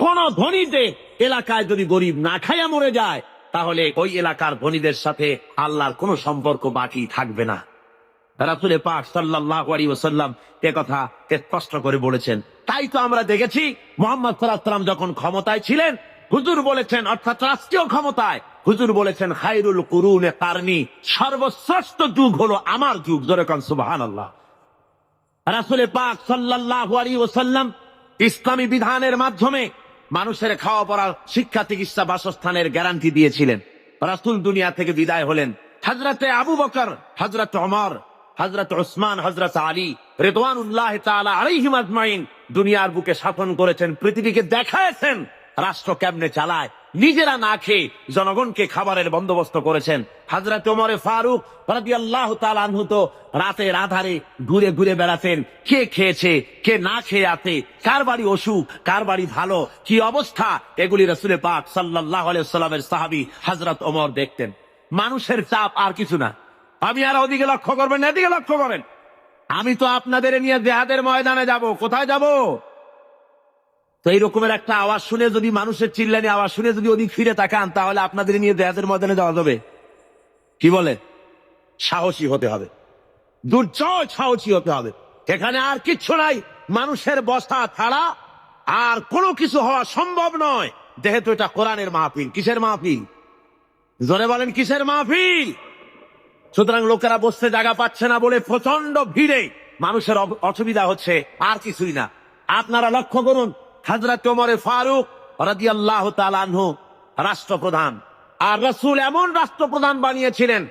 কোন ধনীতে এলাকায় যদি গরিব না খাইয়া মরে যায়, তাহলে ওই এলাকার ধনীদের সাথে আল্লাহর কোনো সম্পর্ক বাকি থাকবে না। রাসূল পাক সাল্লাল্লাহু আলাইহি ওয়াসাল্লাম এ কথা স্পষ্ট করে বলেছেন। তাই তো আমরা দেখেছি মুহাম্মদ সাল্লাল্লাহু আলাইহি ওয়াসাল্লাম যখন ক্ষমতায় ছিলেন, হুজুর বলেছেন, অর্থাৎ রাষ্ট্রীয় ক্ষমতায়, হুজুর বলেছেন, খায়রুল কুরুনে কারনি, সর্বশ্রেষ্ঠ যুগ হলো আমার যুগ। জোরে কোন সুবহানাল্লাহ। রাসূল পাক সাল্লাল্লাহু আলাইহি ওয়াসাল্লাম ইসলামী বিধানের মাধ্যমে মানুষের খাওয়া পড়া, শিক্ষা, চিকিৎসা, বাসস্থানের গ্যারান্টি দিয়েছিলেন। রাসূল দুনিয়া থেকে বিদায় হলেন, হযরতে আবু বকর, হযরত ওমর, হযরত উসমান, হযরত আলী রিদওয়ানুল্লাহি তাআলা আলাইহিম আজমাইন দুনিয়ার বুকে শাসন করেছেন, পৃথিবীকে দেখায়েছেন রাষ্ট্র কেমনে চালায়। নিজেরা না খেয়ে জনগণকে খাবারের বন্দোবস্ত করেছেন। হযরত ওমর ফারুক রাদিয়াল্লাহু তাআলা আনহু তো রাতের আধারে ঘুরে ঘুরে বেড়াতেন, কে খেয়েছে কে না খেয়ে আছে, কার বাড়ি অসুখ কার বাড়ি ভালো, কি অবস্থা, এগুলি রাসূল পাক সাল্লাল্লাহু আলাইহি ওয়াসাল্লামের সাহাবী হযরত ওমর দেখতেন। মানুষের চাপ আর কিছু না। আমি আর ওদিকে লক্ষ্য করবেন না, এদিকে লক্ষ্য করেন। আমি তো আপনাদের নিয়ে জিহাদের ময়দানে যাব। কোথায় যাব? তো এই রকমের একটা আওয়াজ শুনে, যদি মানুষের চিল্লানি আওয়াজ শুনে যদি ওদিক ফিরে তাকান, তাহলে আপনাদের নিয়ে জিহাদের ময়দানে যাওয়া যাবে? কি বলে? সাহসী হতে হবে, দুর্জয় সাহসী হতে হবে। এখানে আর কিচ্ছু নাই, মানুষের বসা ছাড়া আর কোনো কিছু হওয়া সম্ভব নয়, যেহেতু এটা কোরআনের মাহফিল। কিসের মাহফিল? জোরে বলেন, কিসের মাহফিল? সুতরাং লোকেরা বসতে জায়গা পাচ্ছে না বলে প্রচন্ড ভিড়ে মানুষের অসুবিধা হচ্ছে, আর কিছুই না। আপনারা লক্ষ্য করুন, হযরত ওমর ফারুক রাদিয়াল্লাহু তাআলা আনহু রাষ্ট্রপ্রধান, আর রাসূল এমন রাষ্ট্রপ্রধান বানিয়েছিলেন,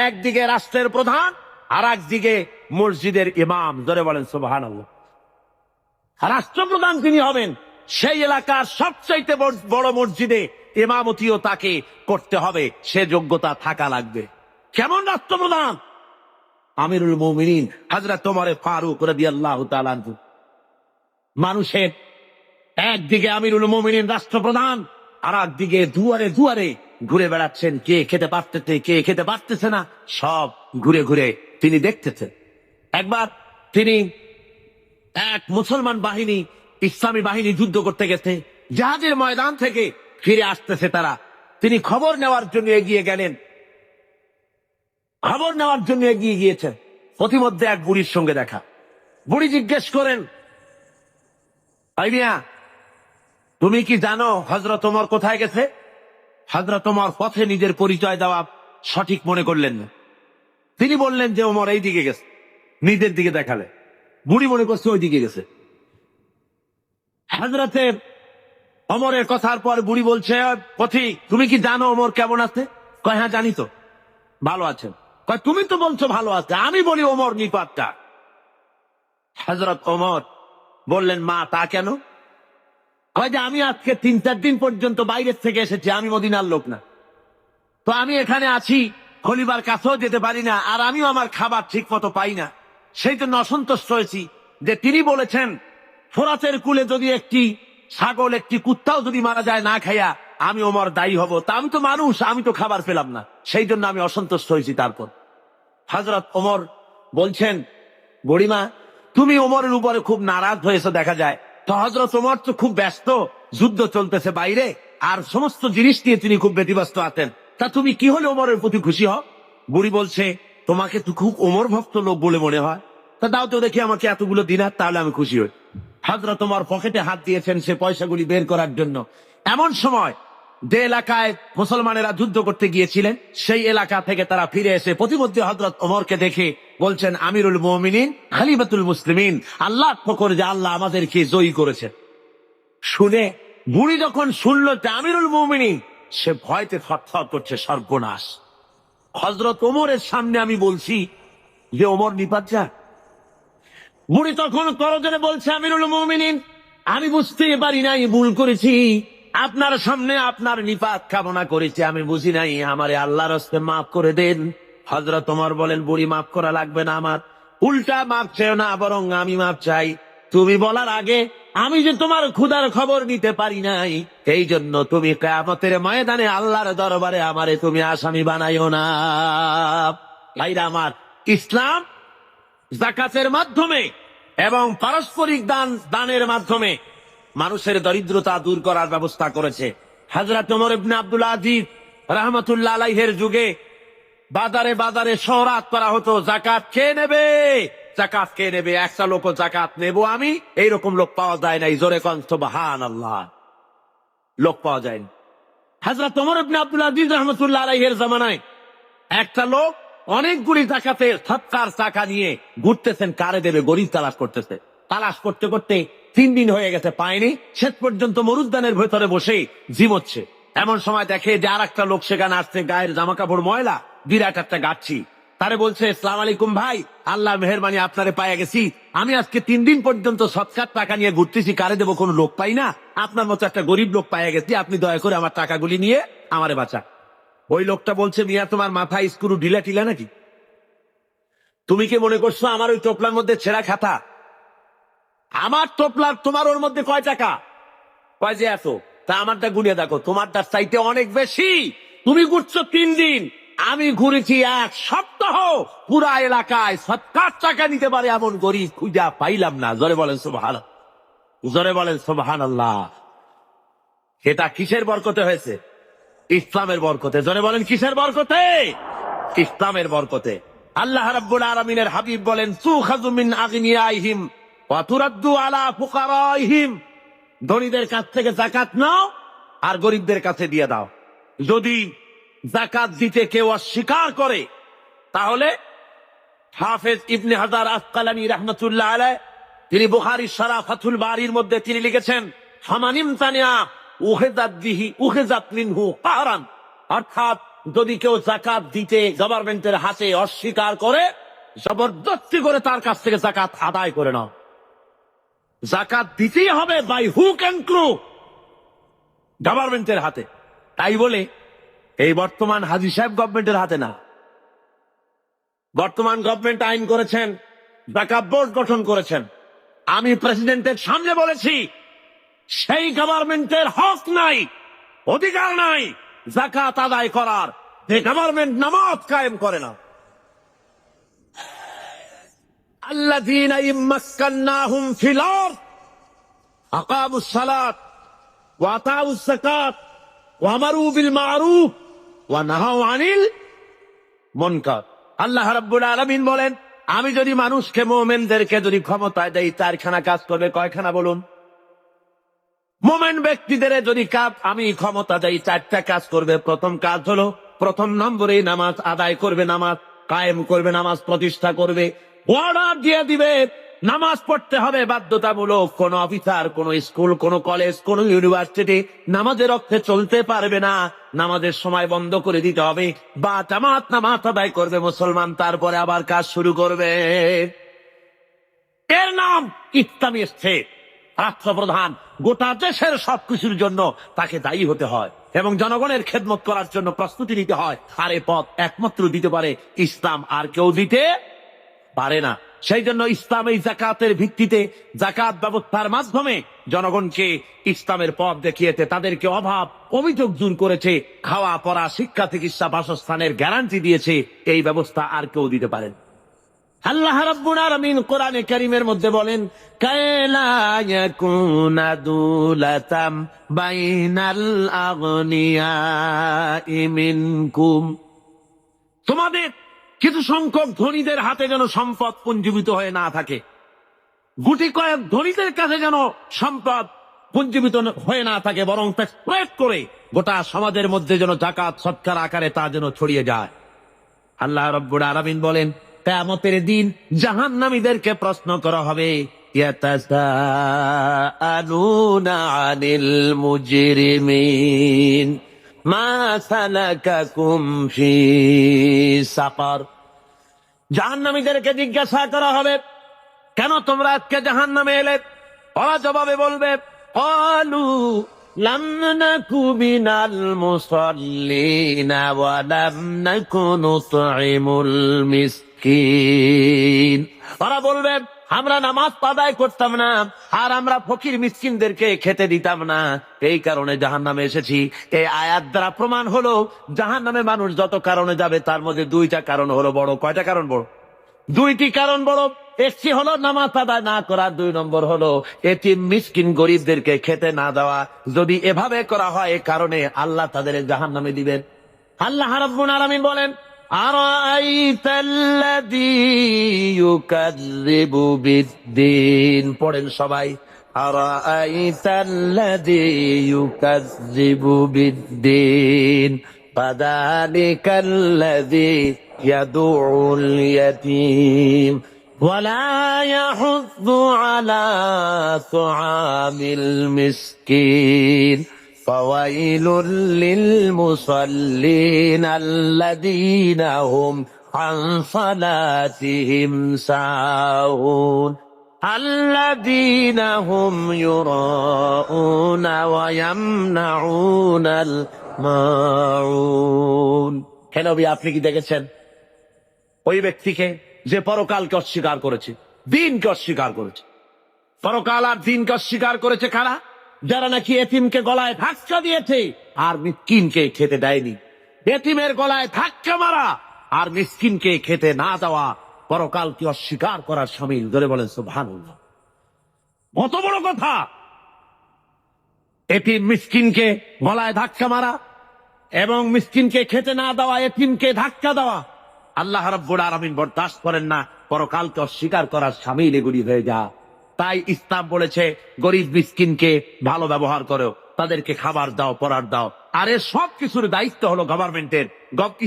একদিকে রাষ্ট্রের প্রধান আর একদিকে মসজিদের ইমাম। জোরে বলেন সুবহানাল্লাহ। রাষ্ট্রপ্রধান তিনি হবেন, সেই এলাকার সবচাইতে বড় মসজিদে ইমামতিও তাকে করতে হবে, সে যোগ্যতা থাকা লাগবে। কেমন রাষ্ট্রপ্রধান? আমিরুল মুমিনিন হযরত ওমর ফারুক রাদিয়াল্লাহু তাআলা আনহু। মানুষের একদিকে আমিরুল মুমিনিন রাষ্ট্রপ্রধান, আর একদিকে দুয়ারে দুয়ারে ঘুরে বেড়াচ্ছেন, কে খেতে পারতেছে কে খেতে পারতেছে না, সব ঘুরে ঘুরে তিনি দেখতেছেন। একবার তিনি এক মুসলমান বাহিনী, ইসলামী বাহিনী যুদ্ধ করতে গেছে, জিহাদের ময়দান থেকে ফিরে আসতেছে তারা, তিনি খবর নেওয়ার জন্য এগিয়ে গেলেন। খবর নেওয়ার জন্য এগিয়ে গিয়েছেন, প্রতিমধ্যে এক বুড়ির সঙ্গে দেখা। বুড়ি জিজ্ঞেস করেন, ভাই মিয়া, তুমি কি জানো হযরত ওমর কোথায় গেছে? হযরত ওমর পথে নিজের পরিচয় দেওয়া সঠিক মনে করলেন না। তিনি বললেন যে ওমর এই দিকে গেছে, নিজের দিকে দেখালে। বুড়ি মনে করছে ওই দিকে গেছে। হযরতে ওমরের কথার পর বুড়ি বলছে, পথিক তুমি কি জানো ওমর কেমন আছে? কয় হ্যাঁ জানি তো, ভালো আছেন। কয় তুমি তো বলছো ভালো আছে, আমি বলি ওমর নিপাতটা। হযরত ওমর বললেন, মা তা কেন? কয় যে আমি আজকে 3-4 দিন পর্যন্ত বাইরের থেকে এসেছি, আমি মদিনার লোক না, তো আমি এখানে আছি, খলিফার কাছেও যেতে পারি না, আর আমিও আমার খাবার ঠিক মতো পাই না। সেই জন্য অসন্তুষ্ট হয়েছি যে তিনি বলেছেন ফোরাতের কুলে যদি একটি ছাগল একটি কুত্তাও যদি মারা যায় না খাইয়া, আমি ওমর দায়ী হব। তা আমি তো মানুষ, আমি তো খাবার পেলাম না, সেই জন্য আমি অসন্তুষ্ট হয়েছি। তারপর হযরত ওমর বলছেন, বুড়িমা তুমি ওমরের উপরে খুব নারাজ হয়েছে দেখা যায়। তো হযরত ওমর তো খুব ব্যস্ত, যুদ্ধ চলতেছে বাইরে, আর সমস্ত জিনিস নিয়ে তিনি খুব ব্যতিব্যস্ত আছেন। তা তুমি কি হলে ওমরের প্রতি খুশি হও? বুড়ি বলছে, তোমাকে তো খুব ওমর ভক্ত লোক বলে মনে হয়, তা দাও তো দেখি আমাকে এতগুলো দিনার, তাহলে আমি খুশি হই। হযরত ওমর পকেটে হাত দিয়েছেন সে পয়সাগুলি বের করার জন্য। এমন সময় যে এলাকায় মুসলমানেরা যুদ্ধ করতে গিয়েছিলেন, সেই এলাকা থেকে তারা ফিরে এসে প্রতিমধ্যে হযরত ওমরকে দেখে বলছেন, আমিরুল মুমিনিন খলিফাতুল মুসলিমিন, আল্লাহ ফকর যে আল্লাহ আমাদেরকে জয়ী করেছেন। শুনে বুড়ি যখন শুনল যে আমিরুল মুমিনিন, সে ভয়তে থরথর করছে, সর্বনাশ, হযরত ওমরের সামনে আমি বলছি যে ওমর নিপাত যা। বুড়ি তখন করজোরে বলছে, আমিরুল মুমিনিন আমি বুঝতেই পারি নাই, ভুল করেছি, আপনার সামনে আপনার নিপাত কামনা করেছি, আমি বুঝি নাই, আমারে আল্লাহর হস্তে মাফ করে দেন। হযরত ওমর বলেন, বুড়ি মাফ করা লাগবে না, আমার উল্টা মাফ চাই না, বরং আমি মাফ চাই। তুমি বলার আগে আমি যে তোমার ক্ষুধার খবর নিতে পারি নাই, এই জন্য তুমি কিয়ামতের ময়দানে আল্লাহর দরবারে আমারে তুমি আসামি বানাইও না। ভাইরা আমার, ইসলাম যাকাতের মাধ্যমে এবং পারস্পরিক দানের মাধ্যমে মানুষের দরিদ্রতা দূর করার ব্যবস্থা করেছে। হযরত ওমর ইবনে আব্দুল আজিজ রাহমাতুল্লাহ আলাইহির যুগে বাজারে বাজারে শহরাত করা হতো, যাকাত কে নেবে, যাকাত কে নেবে, একটা লোক যাকাত নেব আমি, এইরকম লোক পাওয়া যায় নাই। জোরে কোন সুবহানাল্লাহ, লোক পাওয়া যায়নি। হযরত ওমর ইবনে আব্দুল আজিজ রাহমাতুল্লাহ আলাইহির জামানায় একটা লোক অনেকগুলি যাকাতের সৎকার টাকা নিয়ে ঘুরতেছেন, কারে দেবে, গরিব তালাশ করতেছে। তালাশ করতে করতে 3 দিন হয়ে গেছে, পায়নি। শেষ পর্যন্ত মরুদ্যানের ভেতরে বসে জিমোচ্ছে। এমন সময় দেখে যে আর একটা লোক সেখানে আসছে, গায়ের জামা কাপড় ময়লা, বিরাট একটা গাচ্ছি। তারে বলছে, আসসালামু আলাইকুম ভাই, আল্লাহ মেহেরবানি আপনারে পাইয়া গেছি, আমি আজকে 3 দিন পর্যন্ত সৎকার টাকা নিয়ে ঘুরতেছি, কারে দেবো কোনো লোক পাই না, আপনার মতো একটা গরিব লোক পাইয়া গেছি, আপনি দয়া করে আমার টাকাগুলি নিয়ে আমারে বাঁচা। ওই লোকটা বলছে, মিয়া তোমার মাথায় স্ক্রু ঢিলা টিলা নাকি? তুমি কি মনে করছো আমার ওই টোপলার মধ্যে ছেঁড়া খাতা? আমার টোপলার তোমার ওর মধ্যে কয় টাকা? কয় যে এত। তা আমারটা গুনিয়ে দেখো, তোমারটার চাইতে অনেক বেশি। তুমি ঘুরছো 3 দিন, আমি ঘুরেছি 1 সপ্তাহ। পুরা এলাকায় সৎকার টাকা নিতে পারে এমন গরিব খুঁজা পাইলাম না। জোরে বলেন সুবহানাল্লাহ, জোরে বলেন সুবহানাল্লাহ। এটা কিসের বরকতে হয়েছে? ইসলামের বরকতে। জোরে বলেন কিসের বরকতে? ইসলামের বরকতে। আল্লাহ রাব্বুল আলামিনের হাবিব বলেন, তুখাযু মিন আগনিয়াইহিম ওয়া তুরাদ্দু আলা ফুকারাইহিম, ধনীদের কাছ থেকে যাকাত নাও আর গরিবদের কাছে দিয়ে দাও। যদি যাকাত দিতে কেউ অস্বীকার করে, তাহলে হাফেজ ইবনে হাজার আসকালানী রাহমাতুল্লাহ আলাইহি তিনি বুখারীর শারহ ফাথুল বারীর মধ্যে তিনি লিখেছেন, ফামানিম তানিয়া উখিযাত মিনহু কাহরান, অর্থাৎ যদি কেউ যাকাত দিতে গভর্নমেন্টের হাতে অস্বীকার করে, জবরদস্তি করে তার কাছ থেকে যাকাত আদায় করে নাও। যাকাত দিতেই হবে বাই হুক এন্ড ক্রুক, গভর্নমেন্টের হাতে। তাই বলে এই বর্তমান হাজী সাহেব গভর্নমেন্টের হাতে না। বর্তমান গভর্নমেন্ট আইন করেছেন, যাকাত বোর্ড গঠন করেছেন। আমি প্রেসিডেন্টের সামনে বলেছি, সেই গভর্নমেন্টের হক নাই, অধিকার নাই যাকাত আদায় করার, যে গভর্নমেন্ট নামাজ কায়েম করে না। আল্লাযীনা ইম্মাক্কান্নাহুম ফিল আরদ আকামুস সালাত ওয়া আতাউস যাকাত ওয়া আমারু বিল মা'রুফ ওয়া নাহাউ আনিল মুনকার। আল্লাহ রাব্বুল আলামিন বলেন, আমি যদি মানুষকে, মুমিনদেরকে যদি ক্ষমতায় দেই, 4খানা কাজ করবে। কয়খানা বলুন? মোমেন ব্যক্তিদের যদি কাজ আমি ক্ষমতা দেই, 4টা কাজ করবে। প্রথম কাজ হলো, প্রথম নম্বরে নামাজ আদায় করবে, নামাজ কায়েম করবে, নামাজ প্রতিষ্ঠা করবে। অর্ডার দিয়ে দিবে নামাজ পড়তে হবে বাধ্যতামূলক। কোন অফিসার, কোন স্কুল, কোন কলেজ, কোন ইউনিভার্সিটি নামাজের অর্থে চলতে পারবে না। নামাজের সময় বন্ধ করে দিতে হবে, বা জামাত নামাজ আদায় করবে মুসলমান, তারপরে আবার কাজ শুরু করবে। এর নাম ইসলামী স্টেট। রাষ্ট্রপ্রধান গোটা দেশের সবকিছুর জন্য তাকে দায়ী হতে হয় এবং জনগণের খেদমত করার জন্য প্রস্তুতি নিতে হয়। আর এই পথ একমাত্র দিতে পারে ইসলাম, আর কেউ দিতে পারে না। সেই জন্য ইসলাম এই জাকাতের ভিত্তিতে, জাকাত ব্যবস্থার মাধ্যমে জনগণকে ইসলামের পথ দেখিয়েছে, তাদেরকে অভাব অভিযোগ দূর করেছে, খাওয়া পড়া, শিক্ষা, চিকিৎসা, বাসস্থানের গ্যারান্টি দিয়েছে। এই ব্যবস্থা আর কেউ দিতে পারেন। আল্লাহ রাব্বুল আলামিন কোরআনে কারীমের মধ্যে বলেন, কায়লা ইয়াকুনা দুলাতাম বাইনাল আগনিয়াই মিনকুম, তোমাদের কিছু সংখ্যক ধনীদের হাতে যেন সম্পদ পুঞ্জীভূত হয়ে না থাকে, গুটি কয়েক ধনীদের কাছে যেন সম্পদ পুঞ্জীভূত হয়ে না থাকে, বরং তা স্প্রেড করে গোটা সমাজের মধ্যে যেন যাকাত সদকার আকারে তা যেন ছড়িয়ে যায়। আল্লাহ রাব্বুল আলামিন বলেন, কিয়ামতের দিন জাহান্নামীদেরকে প্রশ্ন করা হবে, ইয়াতাসাআলুনা আনিল মুজরিমিন মা সালাকাকুম ফি সাকার। জাহান্নামীদেরকে জিজ্ঞাসা করা হবে, কেন তোমরা আজকে জাহান্নামে এলে? ওরা জবাবে বলবে, ক্বালু লাম নাকু মিনাল মুসাল্লিনা ওয়া লাম নাকু নুতঈমুল মিসকিন। ওরা বলবে, আমরা নামাজ আদায় করতাম না, আর আমরা ফকির মিসকিনদেরকে খেতে দিতাম না, এই কারণে জাহান্নামে এসেছি। এই আয়াত দ্বারা প্রমাণ হলো জাহান্নামে মানুষ যত কারণে যাবে তার মধ্যে 2টা কারণ হলো বড়। কয়টা কারণ বড়? 2টি কারণ বড়। একটি হলো নামাজ আদায় না করা, 2 নম্বর হলো এতিম মিসকিন গরিবদেরকে খেতে না দেওয়া। যদি এভাবে করা হয়, এ কারণে আল্লাহ তাদের জাহান্নামে দিবেন। আল্লাহ রাব্বুল আলামিন বলেন, আরাআইতাল্লাযী ইউকাযযিবু বিদ্দীন। পড়েন সবাই, আরাআইতাল্লাযী ইউকাযযিবু বিদ্দীন ফাযালিকাল্লাযী ইয়াদুউল ইয়াতীম ওয়ালা ইয়াহুয্যু আলা তুআমিল মিসকিন ফাওয়াইলুল লিল মুসাল্লিন আল্লাযীনা হুম আন সালাতিহিম সাহুন আল্লাযীনা হুম ইউরাউনা ওয়া ইয়ামনাউনাল মাউন। হে নবী, আপনি কি দেখেছেন ওই ব্যক্তিকে যে পরকালকে অস্বীকার করেছে, দিনকে অস্বীকার করেছে? পরকাল আর দিনকে অস্বীকার করেছে কারা? যারা নাকি এতিমকে গলায় ধাক্কা দিয়েছে আর মিসকিনকে খেতে দেয়নি। এতিমের গলায় ধাক্কা মারা আর মিসকিনকে খেতে না দেওয়া পরকালকে অস্বীকার করার শামিল। ধরে বলেন সুবহানাল্লাহ। কত বড় কথা! এতিম মিসকিনকে গলায় ধাক্কা মারা এবং মিসকিনকে খেতে না দেওয়া, এতিমকে ধাক্কা দেওয়া আল্লাহ রাব্বুল আলামিন বরদাস্ত করেন না। পরকালকে অস্বীকার করার শামিল এগুলি হয়ে যা। তাই ইসলাম বলেছে, গরিব মিসকিনকে ভালো ব্যবহার করো, তাদেরকে খাবার দাও, পড়ার দাও। আর এর সব কিছুর দায়িত্ব হলো গভর্নমেন্টের।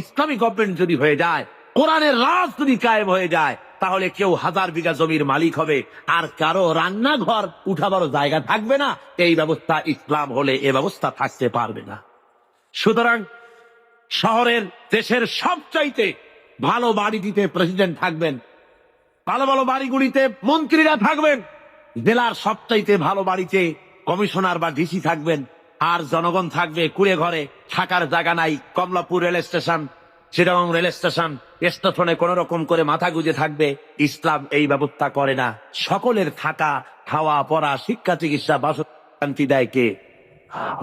ইসলামী গভর্নমেন্ট যদি হয়ে যায়, কোরআনের রাজ যদি কায়েম হয়ে যায়, তাহলে কেউ 1000 বিঘা জমির মালিক হবে, আর কারো রান্নাঘর উঠাবারও জায়গা থাকবে না। এই ব্যবস্থা ইসলাম হলে এ ব্যবস্থা থাকতে পারবে না। সুতরাং শহরের, দেশের সবচাইতে ভালো বাড়ি দিতে প্রেসিডেন্ট থাকবেন, ভালো ভালো বাড়িগুলিতে মন্ত্রীরা থাকবেন, জেলার সবচাইতে ভালো বাড়িতে কমিশনার বা ডিসি থাকবেন, আর জনগণ থাকবে কুড়ে ঘরে, থাকার জায়গা নাই। Kamalapur rail station, Chittagong rail station, স্টেশনে কোন রকম করে মাথা গুজে থাকবে। ইসলাম এই ব্যবস্থা করে না। সকলের থাকা, খাওয়া, পড়া, শিক্ষা, চিকিৎসা, বাসস্থান্তি দেয় কে?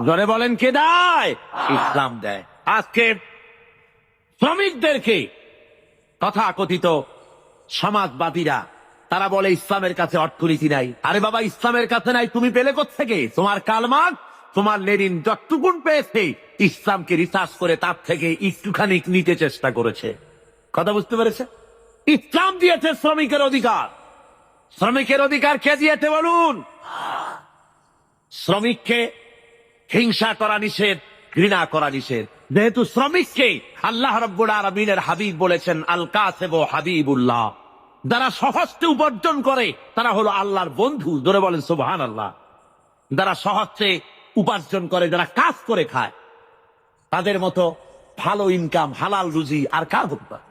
ধরে বলেন কে দেয়? ইসলাম দেয়। আজকে শ্রমিকদেরকে তথাকথিত সমাজবাদীরা তারা বলে ইসলামের কাছে অর্থনীতি নাই। আরে বাবা, ইসলামের কাছে নাই, তুমি পেলে কোত্থেকে? তোমার কার্ল মার্কস, তোমার লেনিন যতটুকুন পেয়েছে ইসলামকে রিসার্চ করে তার থেকে একটুখানি নিতে চেষ্টা করেছে। কথা বুঝতে পেরেছে? ইসলাম দিয়েছে শ্রমিকের অধিকার। শ্রমিকের অধিকার কে দিয়েছে বলুন? শ্রমিককে হিংসা করা নিষেধ, ঘৃণা করা নিষেধ। যেহেতু শ্রমিককে আল্লাহ রাব্বুল আলামিনের হাবিব বলেছেন আল কাসিবু হাবিবুল্লাহ, যারা সহজে উপার্জন করে তারা হলো আল্লাহর বন্ধু। ধরে বলেন সুবহানাল্লাহ। যারা সহজে উপার্জন করে, যারা কাজ করে খায়, তাদের মতো ভালো ইনকাম, হালাল রুজি আর কার হতে পারে?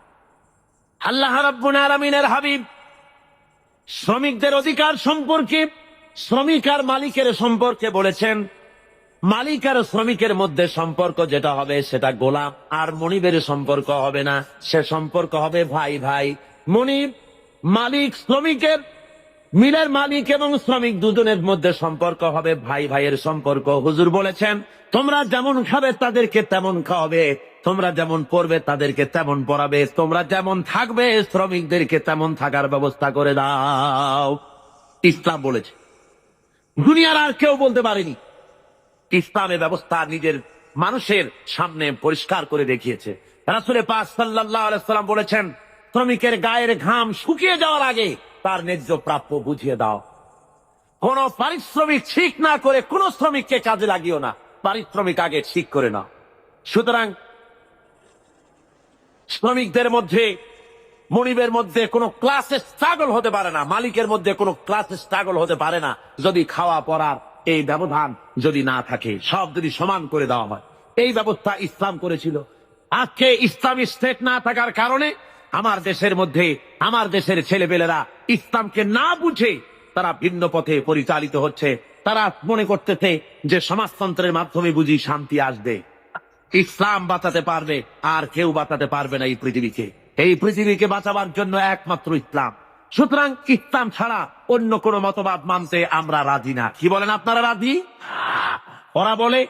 আল্লাহ রাব্বুল আলামিনের হাবিব শ্রমিকদের অধিকার সম্পর্কে, শ্রমিক আর মালিকের সম্পর্কে বলেছেন, মালিক আর শ্রমিকের মধ্যে সম্পর্ক যেটা হবে সেটা গোলাম আর মনিবের সম্পর্ক হবে না, সে সম্পর্ক হবে ভাই ভাই। মনিব মালিক শ্রমিকের, মিলের মালিক এবং শ্রমিক দুজনের মধ্যে সম্পর্ক হবে ভাই ভাইয়ের সম্পর্ক। হুজুর বলেছেন তোমরা যেমন খাবে তাদেরকে তেমন খাওয়াবে, তোমরা যেমন পড়বে তাদেরকে তেমন পড়াবে, তোমরা যেমন থাকবে শ্রমিকদেরকে তেমন থাকার ব্যবস্থা করে দাও। ইসলাম বলেছে, দুনিয়ার আর কেউ বলতে পারেনি। ইসলামের ব্যবস্থা নিজের মানুষের সামনে পরিষ্কার করে দেখিয়েছে। রাসূল পাক সাল্লাল্লাহু আলাইহি ওয়াসাল্লাম বলেছেন শ্রমিকের গায়ের ঘাম শুকিয়ে যাওয়ার আগে তার ন্যায্য প্রাপ্য বুঝিয়ে দাও। কোন পারিশ্রমিক ঠিক না করে কোন শ্রমিককে কাজে লাগিও না, পারিশ্রমিক আগে ঠিক করে নাও। সুতরাং শ্রমিকদের মধ্যে, মনিবের মধ্যে কোনো ক্লাসে স্ট্রাগল হতে পারে না, মালিকের মধ্যে কোনো ক্লাসে স্ট্রাগল হতে পারে না যদি খাওয়া পড়ার এই ব্যবধান যদি না থাকে, সব যদি সমান করে দেওয়া হয়। এই ব্যবস্থা ইসলাম করেছিল। আজকে ইসলামী স্টেট না থাকার কারণে আমার দেশের মধ্যে, আমার দেশের ছেলেপেলেরা ইসলামকে না বুঝে তারা ভিন্ন পথে পরিচালিত হচ্ছে। তারা মনে করতেছে যে সমাজতন্ত্রের মাধ্যমে বুঝি শান্তি আসবে, ইসলাম বাঁচাতে পারবে, আর কেউ বাঁচাতে পারবে না এই পৃথিবীকে। এই পৃথিবীকে বাঁচাবার জন্য একমাত্র ইসলাম। সুতরাং ইসলাম ছাড়া অন্য কোন মতবাদ মানতে আমরা রাজি না। কি বলেন আপনারা, রাজি? ওরা বলে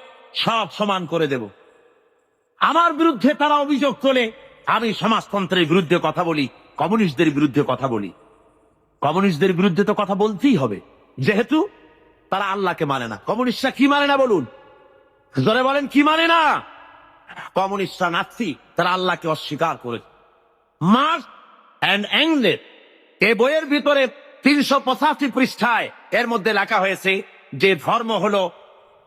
সব সমান করে দেব। আমার বিরুদ্ধে তারা অভিযোগ তোলে আমি সমাজতন্ত্রের বিরুদ্ধে কথা বলি, কমিউনিস্টদের বিরুদ্ধে কথা বলি। কমিউনিস্টদের বিরুদ্ধে তো কথা বলতেই হবে, যেহেতু তারা আল্লাহকে মানে না। কমিউনিস্টরা কি মানে না বলুন, জোরে বলেন, কি মানে না? কমিউনিস্টরা নাস্তিক, তারা আল্লাহকে অস্বীকার করে। মার্কস এন্ড এঙ্গেলস এই বইয়ের ভিতরে 385 পৃষ্ঠায় এর মধ্যে লেখা হয়েছে যে ধর্ম হলো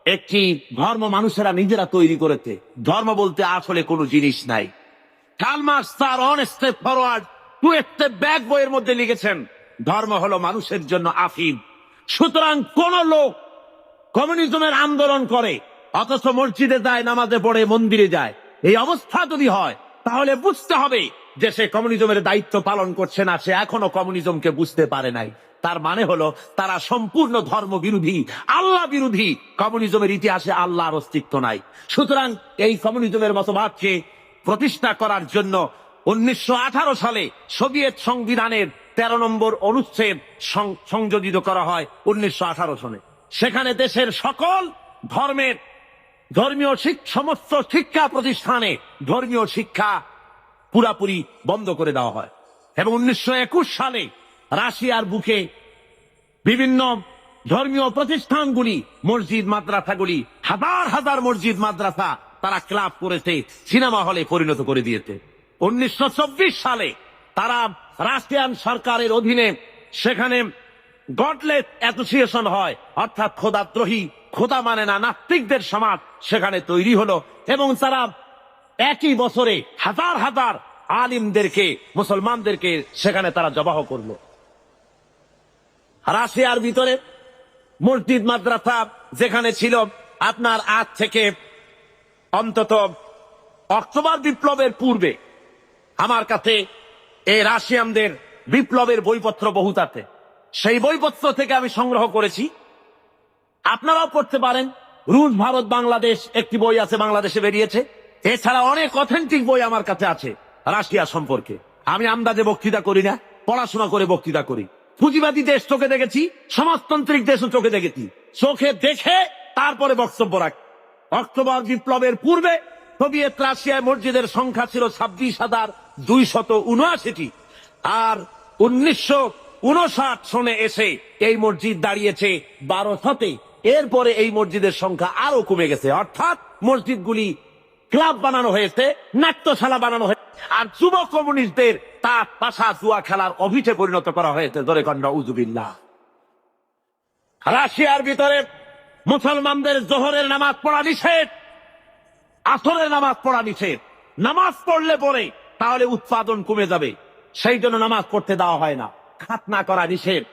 একটি, ধর্ম মানুষেরা নিজেরা তৈরি করেছে, ধর্ম বলতে আসলে কোনো জিনিস নাই। কার্ল মার্কস তার on step forward to step back বইয়ের মধ্যে লিখেছেন ধর্ম হলো মানুষের জন্য আফিম। সুতরাং কোন লোক কমিউনিজমের আন্দোলন করে অথচ মসজিদে যায়, নামাজে পড়ে, মন্দিরে যায়, এই অবস্থা যদি হয় তাহলে বুঝতে হবে যে সে কমিউনিজমের দায়িত্ব পালন করছে না, সে এখনো কমিউনিজমকে বুঝতে পারে নাই। তার মানে হলো তারা সম্পূর্ণ ধর্ম বিরোধী, আল্লাহ বিরোধী। কমিউনিজমের ইতিহাসে আল্লাহর অস্তিত্ব নাই। সুতরাং এই কমিউনিজমের মতবাদকে প্রতিষ্ঠা করার জন্য 1918 সালে সোভিয়েত সংবিধানের 13 নম্বর অনুচ্ছেদ সংযোজিত করা হয় 1918 সনে। সেখানে দেশের সকল ধর্মের ধর্মীয় সমস্ত শিক্ষা প্রতিষ্ঠানে ধর্মীয় শিক্ষা পুরাপুরি বন্ধ করে দেওয়া হয়। এবং 1921 সালে রাশিয়ার বুকে বিভিন্ন ধর্মীয় প্রতিষ্ঠানগুলি, মসজিদ মাদ্রাসাগুলি, হাজার হাজার মসজিদ মাদ্রাসা তারা ক্লাব করেছে, সিনেমা হলে পরিণত করে দিয়েছে। 1924 সালে তারা রাশিয়ান সরকারের অধীনে সেখানে গডলেস অ্যাসোসিয়েশন হয়, অর্থাৎ খোদাদ্রোহী, খোদা মানে না নাস্তিকদের সমাজ সেখানে তৈরি হলো। এবং তারা একই বছরে হাজার হাজার আলিমদেরকে, মুসলমানদেরকে সেখানে তারা জবাহ করলো। রাশিয়ার ভিতরে মসজিদ মাদ্রাসা যেখানে ছিল, আপনার আজ থেকে অন্তত অক্টোবর বিপ্লবের পূর্বে আমার কাছে এই রাশিয়ানদের বিপ্লবের বইপত্র বহুত আছে। সেই বইপত্র থেকে আমি সংগ্রহ করেছি, আপনারাও পড়তে পারেন। রুশ, ভারত, বাংলাদেশ একটি বই আছে, বাংলাদেশে বেরিয়েছে। এছাড়া অনেক অথেন্টিক বই আমার কাছে আছে রাশিয়া সম্পর্কে। আমি আন্দাজে বক্তৃতা করি না, পড়াশোনা করে বক্তৃতা করি। পুঁজিবাদী দেশ চোখে দেখেছি, সমাজতান্ত্রিক দেশও চোখে দেখেছি, চোখে দেখে তারপরে বক্তব্য রাখি। অক্টোবর বিপ্লবের পূর্বে সোভিয়েত রাশিয়ায় মসজিদের সংখ্যা ছিল 26,279টি, আর 1959 সনে এসে এই মসজিদ দাঁড়িয়েছে 1200-তে। এরপরে এই মসজিদের সংখ্যা আরো কমে গেছে, অর্থাৎ মসজিদগুলি ক্লাব বানানো হয়েছে, নাট্যশালা বানানো হয়েছে, আর যুব কমিউনিস্টদের তাস পাশা জুয়া খেলার অভিটে পরিণত করা হয়েছে। ধরে কন্যা উজুবিল্লাহ। রাশিয়ার ভিতরে মুসলমানদের জোহরের নামাজ পড়া নিষেধ, আসরের নামাজ পড়া নিষেধ। নামাজ পড়লে পরে তাহলে উৎপাদন কমে যাবে, সেই জন্য নামাজ পড়তে দেওয়া হয় না। খাতনা করা নিষেধ।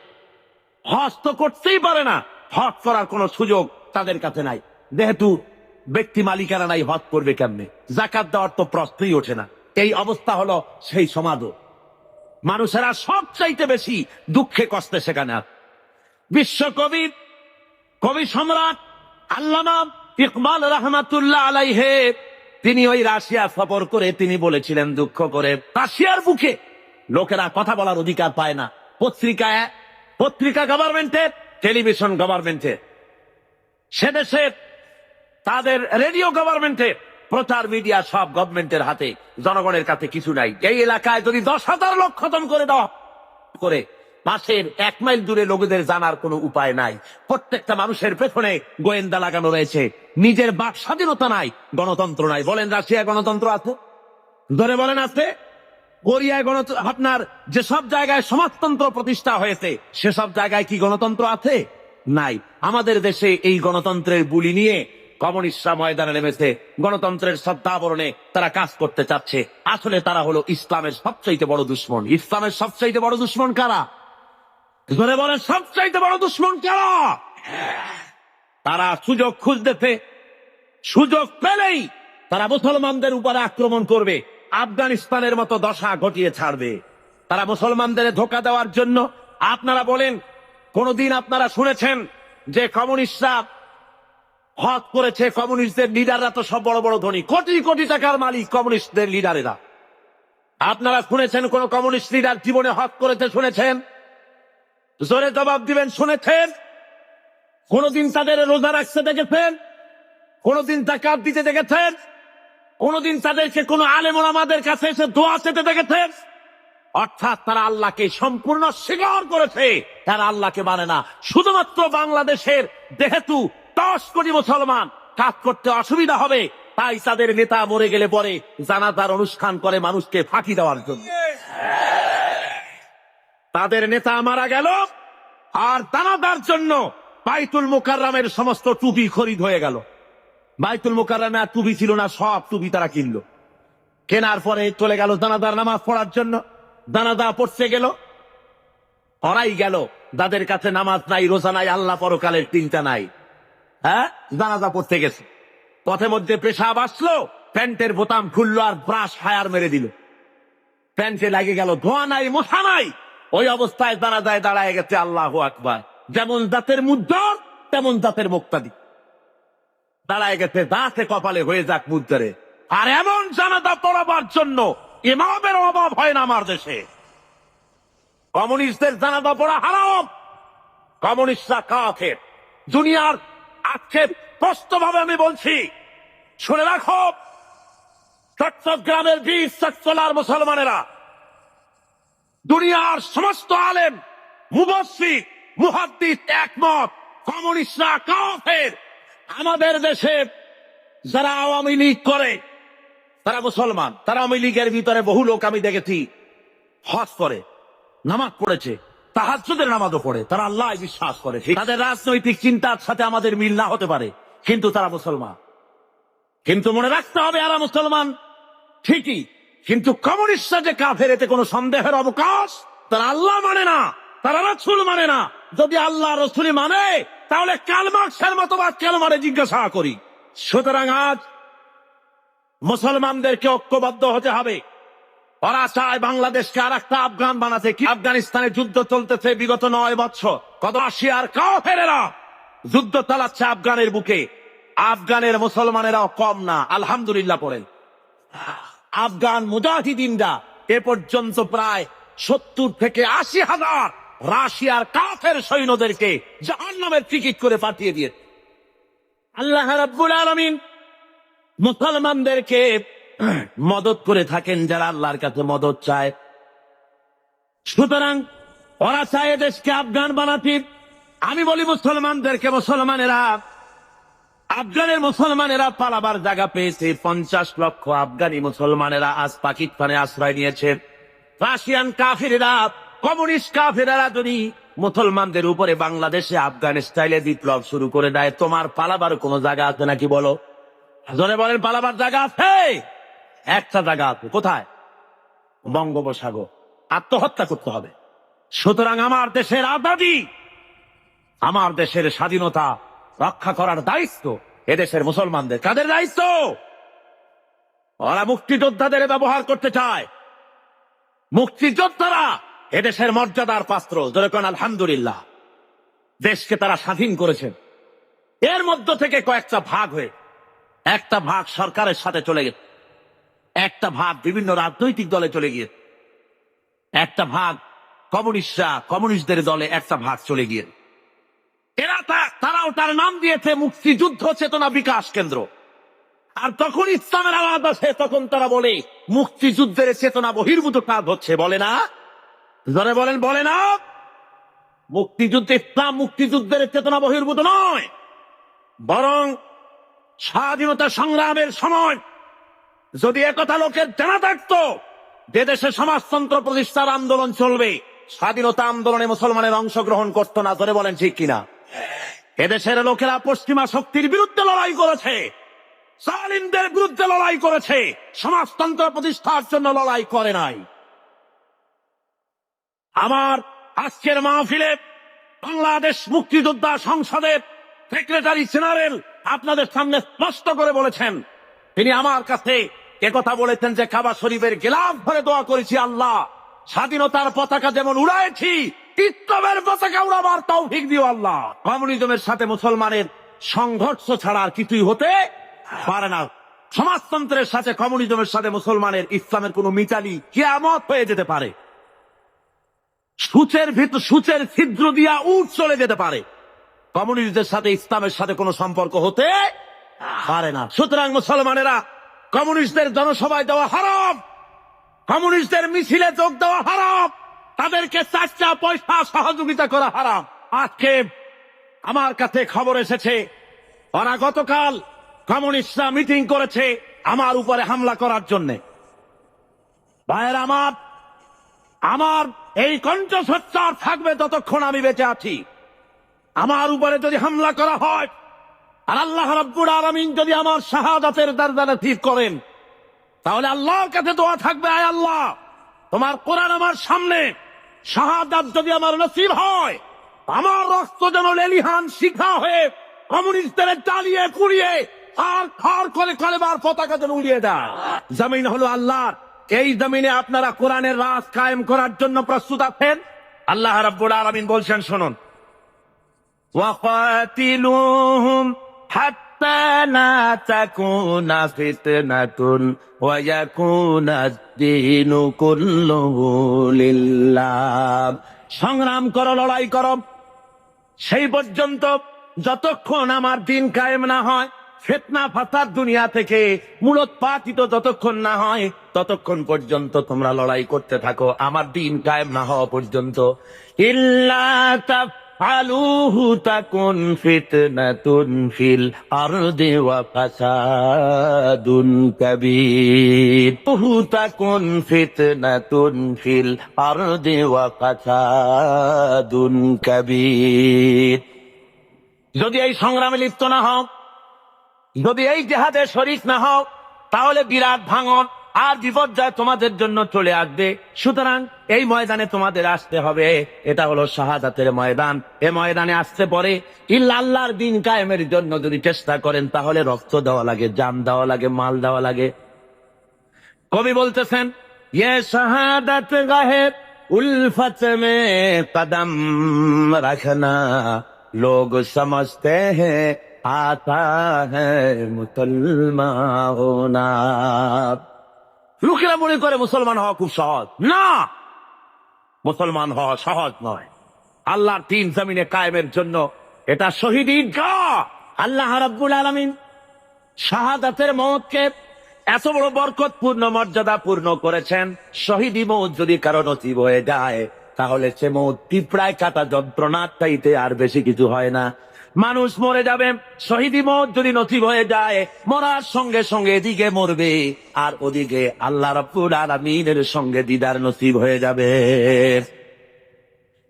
হজ তো করতেই পারে না, হজ করার কোনো সুযোগ তাদের কাছে নাই, যেহেতু ব্যক্তি মালিকানা নাই, হজ করবে কেমনে? জাকাত দেওয়ার তো প্রশ্নই ওঠে না। এই অবস্থা হলো সেই সমাজও। মানুষেরা সবচাইতে বেশি দুঃখে কষ্টে সেখানে। বিশ্বকবি, কবি সম্রাট আল্লামা ইকবাল রহমাতুল্লাহ আলাইহে, তিনি ওই রাশিয়া সফর করে তিনি বলেছিলেন দুঃখ করে, রাশিয়ার বুকে লোকেরা কথা বলার অধিকার পায় না। পত্রিকা গভর্নমেন্টের, টেলিভিশন গভর্নমেন্টের, সে দেশে তাদের রেডিও গভর্নমেন্টের, প্রচার মিডিয়া সব গভর্নমেন্টের হাতে, জনগণের কাছে কিছু নাই। এই এলাকায় যদি 10,000 লোক খতম করে দেওয়া করে, পাশের 1 মাইল দূরে লোকেদের জানার কোনো উপায় নাই। প্রত্যেকটা মানুষের পেছনে গোয়েন্দা লাগানো রয়েছে। নিজের বাক স্বাধীনতা নাই, গণতন্ত্র নাই। বলেন রাশিয়া গণতন্ত্র আছে? ধরে বলেন আছে? কোরিয়ায় গণতন্ত্র, আপনার যেসব জায়গায় সমাজতন্ত্র প্রতিষ্ঠা হয়েছে সেসব জায়গায় কি গণতন্ত্র আছে? নাই। আমাদের দেশে এই গণতন্ত্রের বুলি নিয়ে কমিউনিস্টরা ময়দানে নেমেছে, গণতন্ত্রের সত্তাবরণে তারা কাজ করতে চাচ্ছে। আসলে তারা হলো ইসলামের সবচাইতে বড় দুশ্মন। ইসলামের সবচাইতে বড় দুশ্মন কারা? ধরে বলেন সবচাইতে বড় দুশ্মন কারা? তারা সুযোগ খুঁজতেছে, সুযোগ পেলেই তারা মুসলমানদের উপরে আক্রমণ করবে, আফগানিস্তানের মতো দশা ঘটিয়ে ছাড়বে। তারা মুসলমানদের ধোঁকা দেওয়ার জন্য। আপনারা বলেন, কোনদিন আপনারা শুনেছেন যে কমিউনিস্টরা হজ করেছে? কমিউনিস্টদের লিডাররা তো সব বড় বড় ধনী, কোটি কোটি টাকার মালিক কমিউনিস্টদের লিডারেরা। আপনারা শুনেছেন কোন কমিউনিস্ট লিডার জীবনে হজ করেছে? শুনেছেন? জোরে জবাব দিবেন, শুনেছেন? কোনদিন তাদের রোজা রাখতে দেখেছেন? কোনদিন যাকাত দিতে দেখেছেন? কোনদিন তাদেরকে কোন আলেম ওলামাদের কাছে এসে দোয়া চেতে দেখেছেন? অর্থাৎ তারা আল্লাহকে সম্পূর্ণ স্বীকার করেছে, তারা আল্লাহকে মানে না। শুধুমাত্র বাংলাদেশের যেহেতু 10 কোটি মুসলমান, কাজ করতে অসুবিধা হবে, তাই তাদের নেতা মরে গেলে পরে জানাজার অনুষ্ঠান করে মানুষকে ফাঁকি দেওয়ার জন্য। তাদের নেতা মারা গেল আর জানাজার জন্য বাইতুল মুকাররমের সমস্ত টুপি খরিদ হয়ে গেল। বাইতুল মুকাররমে আর টুপি ছিল না, সব টুপি তারা কিনলো। কেনার পরে চলে গেল জানাজার নামাজ পড়ার জন্য। জানাজা পড়তে গেল, পড়াই গেল যাদের কাছে নামাজ নাই, রোজা নাই, আল্লাহ পরকালের চিন্তা নাই। হ্যাঁ, জানাজা পড়তে গেছে, পথে মধ্যে পেশাব আসলো, প্যান্টের বোতাম খুললো আর ব্রাশ ফায়ার মেরে দিল। প্যান্টে লাগে গেল, ধোয়া নাই, মশা নাই। ওই অবস্থায় জানাজায় দাঁড়ায় গেছে আল্লাহু আকবার। যেমন জাতের মুদ্দর তেমন জাতের মুক্তাদি দাঁড়ায় গেছে, দাঁতে কপালে হয়ে যাক মুদ্দারে। আর এমন জানাজা পড়াবার জন্য ইমামের অভাব হয় না আমার দেশে। কমিউনিস্টদের জানাজা পড়া হারাম, কমিউনিস্টরা কাফের। দুনিয়ার আক্ষেপ স্পষ্টভাবে আমি বলছি, শুনে রাখো। চট্টগ্রামের 20 চট্টলার মুসলমানেরা, দুনিয়ার সমস্ত আলেম, মুফাসসির, মুহাদ্দিস একমত, কমিউনিস্টরা কাফের। আমাদের দেশে যারা আওয়ামী লীগ করে তারা মুসলমান। তারা আওয়ামী লীগের ভিতরে বহু লোক আমি দেখেছি হজ করে, নামাজ পড়েছে, তাহাজ্জুদের নামাজও পড়ে, তারা আল্লাহ বিশ্বাস করে। তাদের রাজনৈতিক চিন্তার সাথে আমাদের মিল না হতে পারে, কিন্তু তারা মুসলমান। কিন্তু মনে রাখতে হবে, এরা মুসলমান ঠিকই, কিন্তু কমিউনিস্টরা যে কাফের এতে কোনো সন্দেহের অবকাশ। তারা আল্লাহ মানে না, তারা রাসূল মানে না। যদি আল্লাহ রাসূল মানে তাহলে কার্ল মার্কসের মতবাদ কেন মানে জিজ্ঞাসা করি। সুতরাং আজ মুসলমানদেরকে ঐক্যবদ্ধ হতে হবে। ওরা চায় বাংলাদেশকে আর একটা আফগান বানাতে। কি আফগানিস্তানে যুদ্ধ চলতেছে বিগত 9 বছর। কত রাশিয়ার কাফেরেরা যুদ্ধ চালাচ্ছে আফগানের বুকে। আফগানের মুসলমানেরাও কম না, আলহামদুলিল্লাহ পড়েন। আফগান মুজাহিদিনরা এ পর্যন্ত প্রায় 70 থেকে 80 হাজার রাশিয়ার কাফের সৈন্যদেরকে জাহান্নামের টিকিট করে পাঠিয়ে দিয়ে আল্লাহ রাব্বুল আলামিন মুসলমানদেরকে মদত করে থাকেন যারা আল্লাহর কাছে মদত চায়। সুতরাং ওরা চায় দেশকে আফগান বানাতে। আমি বলি মুসলমানদেরকে, মুসলমানেরা, আফগানের মুসলমানেরা পালাবার জায়গা পেয়েছে। 50 লক্ষ আফগানি মুসলমানেরা আজ পাকিস্তানে আশ্রয় নিয়েছে। রাশিয়ান কাফেরেরা, কমিউনিস্ট কাফেরেরা যদি মুসলমানদের উপরে বাংলাদেশে আফগান স্টাইলে বিপ্লব শুরু করে দেয়, তোমার পালাবার কোনো জায়গা আছে নাকি বলো? জোরে বলেন, পালাবার জায়গা আছে? একটা জায়গা আছে। কোথায়? বঙ্গোপসাগর। আত্মহত্যা করতে হবে। সুতরাং আমার দেশের আজাদী, আমার দেশের স্বাধীনতা রক্ষা করার দায়িত্ব এদেশের মুসলমানদের। কাদের দায়িত্ব? ওরা মুক্তিযোদ্ধাদের ব্যবহার করতে চায়। মুক্তিযোদ্ধারা এদেশের মর্যাদার পাত্র। জোরে কোন আলহামদুলিল্লাহ। দেশকে তারা স্বাধীন করেছেন। এর মধ্য থেকে কয়েকটা ভাগ হয়ে, একটা ভাগ সরকারের সাথে চলে গেছে, একটা ভাগ বিভিন্ন রাজনৈতিক দলে চলে গিয়ে, একটা ভাগ কমিউনিস্টদের দলে একটা ভাগ চলে গিয়ে, তারাও তার নাম দিয়েছে মুক্তিযুদ্ধ চেতনা বিকাশ কেন্দ্র। আর তখন ইসলামের আওয়াজ আসে, তখন তারা বলে মুক্তিযুদ্ধের চেতনা বহির্ভূত কাজ হচ্ছে। বলে না? জোরে বলেন, বলে না? ইসলাম মুক্তিযুদ্ধের চেতনা বহির্ভূত নয়, বরং স্বাধীনতা সংগ্রামের সময় যদি একথা লোকের জানা থাকতো যে দেশে সমাজতন্ত্র প্রতিষ্ঠার আন্দোলন চলবে, স্বাধীনতা আন্দোলনে মুসলমানের অংশগ্রহণ করতো না। জোরে বলেন ঠিক কিনা? এদেশের লোকেরা পশ্চিমা শক্তির বিরুদ্ধে লড়াই করেছে, জালিমদের বিরুদ্ধে লড়াই করেছে, সমাজতন্ত্র প্রতিষ্ঠার জন্য লড়াই করে নাই। আমার আজকের মাহফিলে বাংলাদেশ মুক্তিযোদ্ধা সংসদের সেক্রেটারি জেনারেল আপনাদের সামনে স্পষ্ট করে বলেছেন, তিনি আমার কাছে একথা বলেছেন যে কাবা শরীফের গিলাফ ধরে দোয়া করেছি, আল্লাহ স্বাধীনতার পতাকা যেমন উড়াইছি, বিপ্লবের পতাকা উড়াবার তৌফিক দিও আল্লাহ। কমিউনিজমের সাথে মুসলমানের সংঘর্ষ ছাড়া আর কিছুই হতে পারে না। সমাজতন্ত্রের সাথে কমিউনিজমের সাথে মুসলমানের ইসলামের কোন মিতালি কিয়ামত হয়ে যেতে পারে। সূচের ছিদ্র দিয়া উট চলে যেতে পারে, কমিউনিস্টদের সাথে ইসলামের সাথে কোনো সম্পর্ক হতে পারে না। সুতরাং মুসলমানেরা, কমিউনিস্টদের জনসভায় দেওয়া হারাম, কমিউনিস্টদের মিছিলে যোগ দেওয়া হারাম, তাদেরকে 4 পয়সা সহযোগিতা করা হারাম। আজকে আমার কাছে খবর এসেছে, ওরা গতকাল কমিউনিস্টরা মিটিং করেছে আমার উপরে হামলা করার জন্য। ভাইয়ের আমার এই কণ্ঠস্বর থাকবে ততক্ষণ আমি বেঁচে আছি। আমার উপরে যদি হামলা করা হয় আর আল্লাহ রাব্বুল আলামিন যদি আমার শাহাদাতের দরজা নসিব করেন, তাহলে আল্লাহর কাছে দোয়া থাকবে, আয় আল্লাহ তোমার কোরআন আমার সামনে, শাহাদাত যদি আমার নসিব হয়, আমার রক্ত যেন লেলিহান শিখা হয়ে কমিউনিস্টদের জ্বালিয়ে পুড়িয়ে আর খার করে কলেমার পতাকা যেন উড়িয়ে দেয়। জমিন হলো আল্লাহর, এই জমিনে আপনারা কোরআনের রাজ কায়েম করার জন্য প্রস্তুত আছেন? আল্লাহ রাব্বুল আলামিন বলছেন, শুনুন, ওয়াকাতিলুহুম হাত্তা লা তাকুনা ফিতনাতুন ওয়া ইয়াকুনাদ-দীনু কুল্লুহু লিল্লাহ। সংগ্রাম করো, লড়াই করো সেই পর্যন্ত যতক্ষণ আমার দিন কায়েম না হয়, ফিতনা ফাসাদ দুনিয়া থেকে মূলোৎপাটিত যতক্ষণ না হয়, ততক্ষণ পর্যন্ত তোমরা লড়াই করতে থাকো আমার দিন কায়েম না হওয়া পর্যন্ত। ইল্লা তাফআলুহু তাকুন ফিতনাতুন ফিল আরদি ওয়া ফাসাদুন কাবীর। তাকুন ফিতনাতুন ফিল আরদি ওয়া ফাসাদুন কাবীর। যদি এই সংগ্রামে লিপ্ত না হও, যদি এই জিহাদে শরীক না হও, তাহলে বিরাট ভাঙন আর বিপর্যয় তোমাদের জন্য চলে আসবে। সুতরাং এই ময়দানে তোমাদের আসতে হবে। এটা হলো শাহাদাতের ময়দান। এই ময়দানে আসতে পরে আল্লাহর দিন কায়েমের জন্য যদি চেষ্টা করেন, তাহলে রক্ত দেওয়া লাগে, জান দেওয়া লাগে, মাল দেওয়া লাগে। কবি বলতেছেন, ইয়ে শাহাদাত গাহে উলফত মে কদম রাখনা, লোগ সমঝতে হ্যায় আতা হ্যায় মুসলমান হোনা। লোকেরা মনে করে মুসলমান হওয়া খুব সহজ। না, মুসলমান হওয়া সহজ নয়। আল্লাহর দ্বীন জমিনে কায়েমের জন্য এটা শহীদ ঈদগাহ। আল্লাহ রাব্বুল আলামিন শাহাদাতের মওতকে এত বড় বরকতপূর্ণ মর্যাদাপূর্ণ করেছেন। শহীদি মওত যদি কারো নসিব হয়ে যায়, তাহলে সে মওত পিঁপড়ায় কাটা যন্ত্রণার চাইতে আর বেশি কিছু হয় না। মানুষ মরে যাবে, শহীদি মওত যদি নসিব হয়ে যায়, মরার সঙ্গে সঙ্গে এদিকে মরবে আর ওদিকে আল্লাহ রাব্বুল আলামিনের সঙ্গে দিদার নসিব হয়ে যাবে।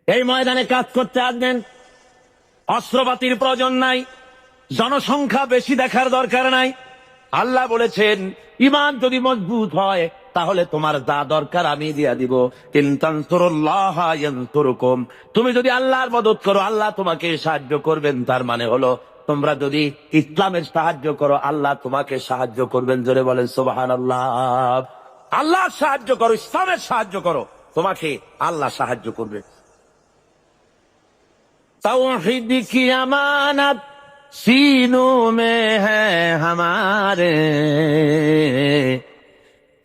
এই ময়দানে কাজ করতে আসবেন, অস্ত্রপাতির প্রয়োজন নাই, জনসংখ্যা বেশি দেখার দরকার নাই। আল্লাহ বলেছেন ঈমান যদি মজবুত হয় তাহলে তোমার যা দরকার আমি দিয়া দিব। ইন তানসুরুল্লাহ ইয়ানসুরকুম, তুমি যদি আল্লাহর মদদ করো আল্লাহ তোমাকে সাহায্য করবেন। তার মানে হলো তোমরা যদি ইসলামের সাহায্য করো আল্লাহ তোমাকে সাহায্য করবেন। জোরে বলেন সুবহানাল্লাহ। আল্লাহ সাহায্য করো, ইসলামের সাহায্য করো, তোমাকে আল্লাহ সাহায্য করবে। তাওহীদ কি আমানত सीनों में है हमारे,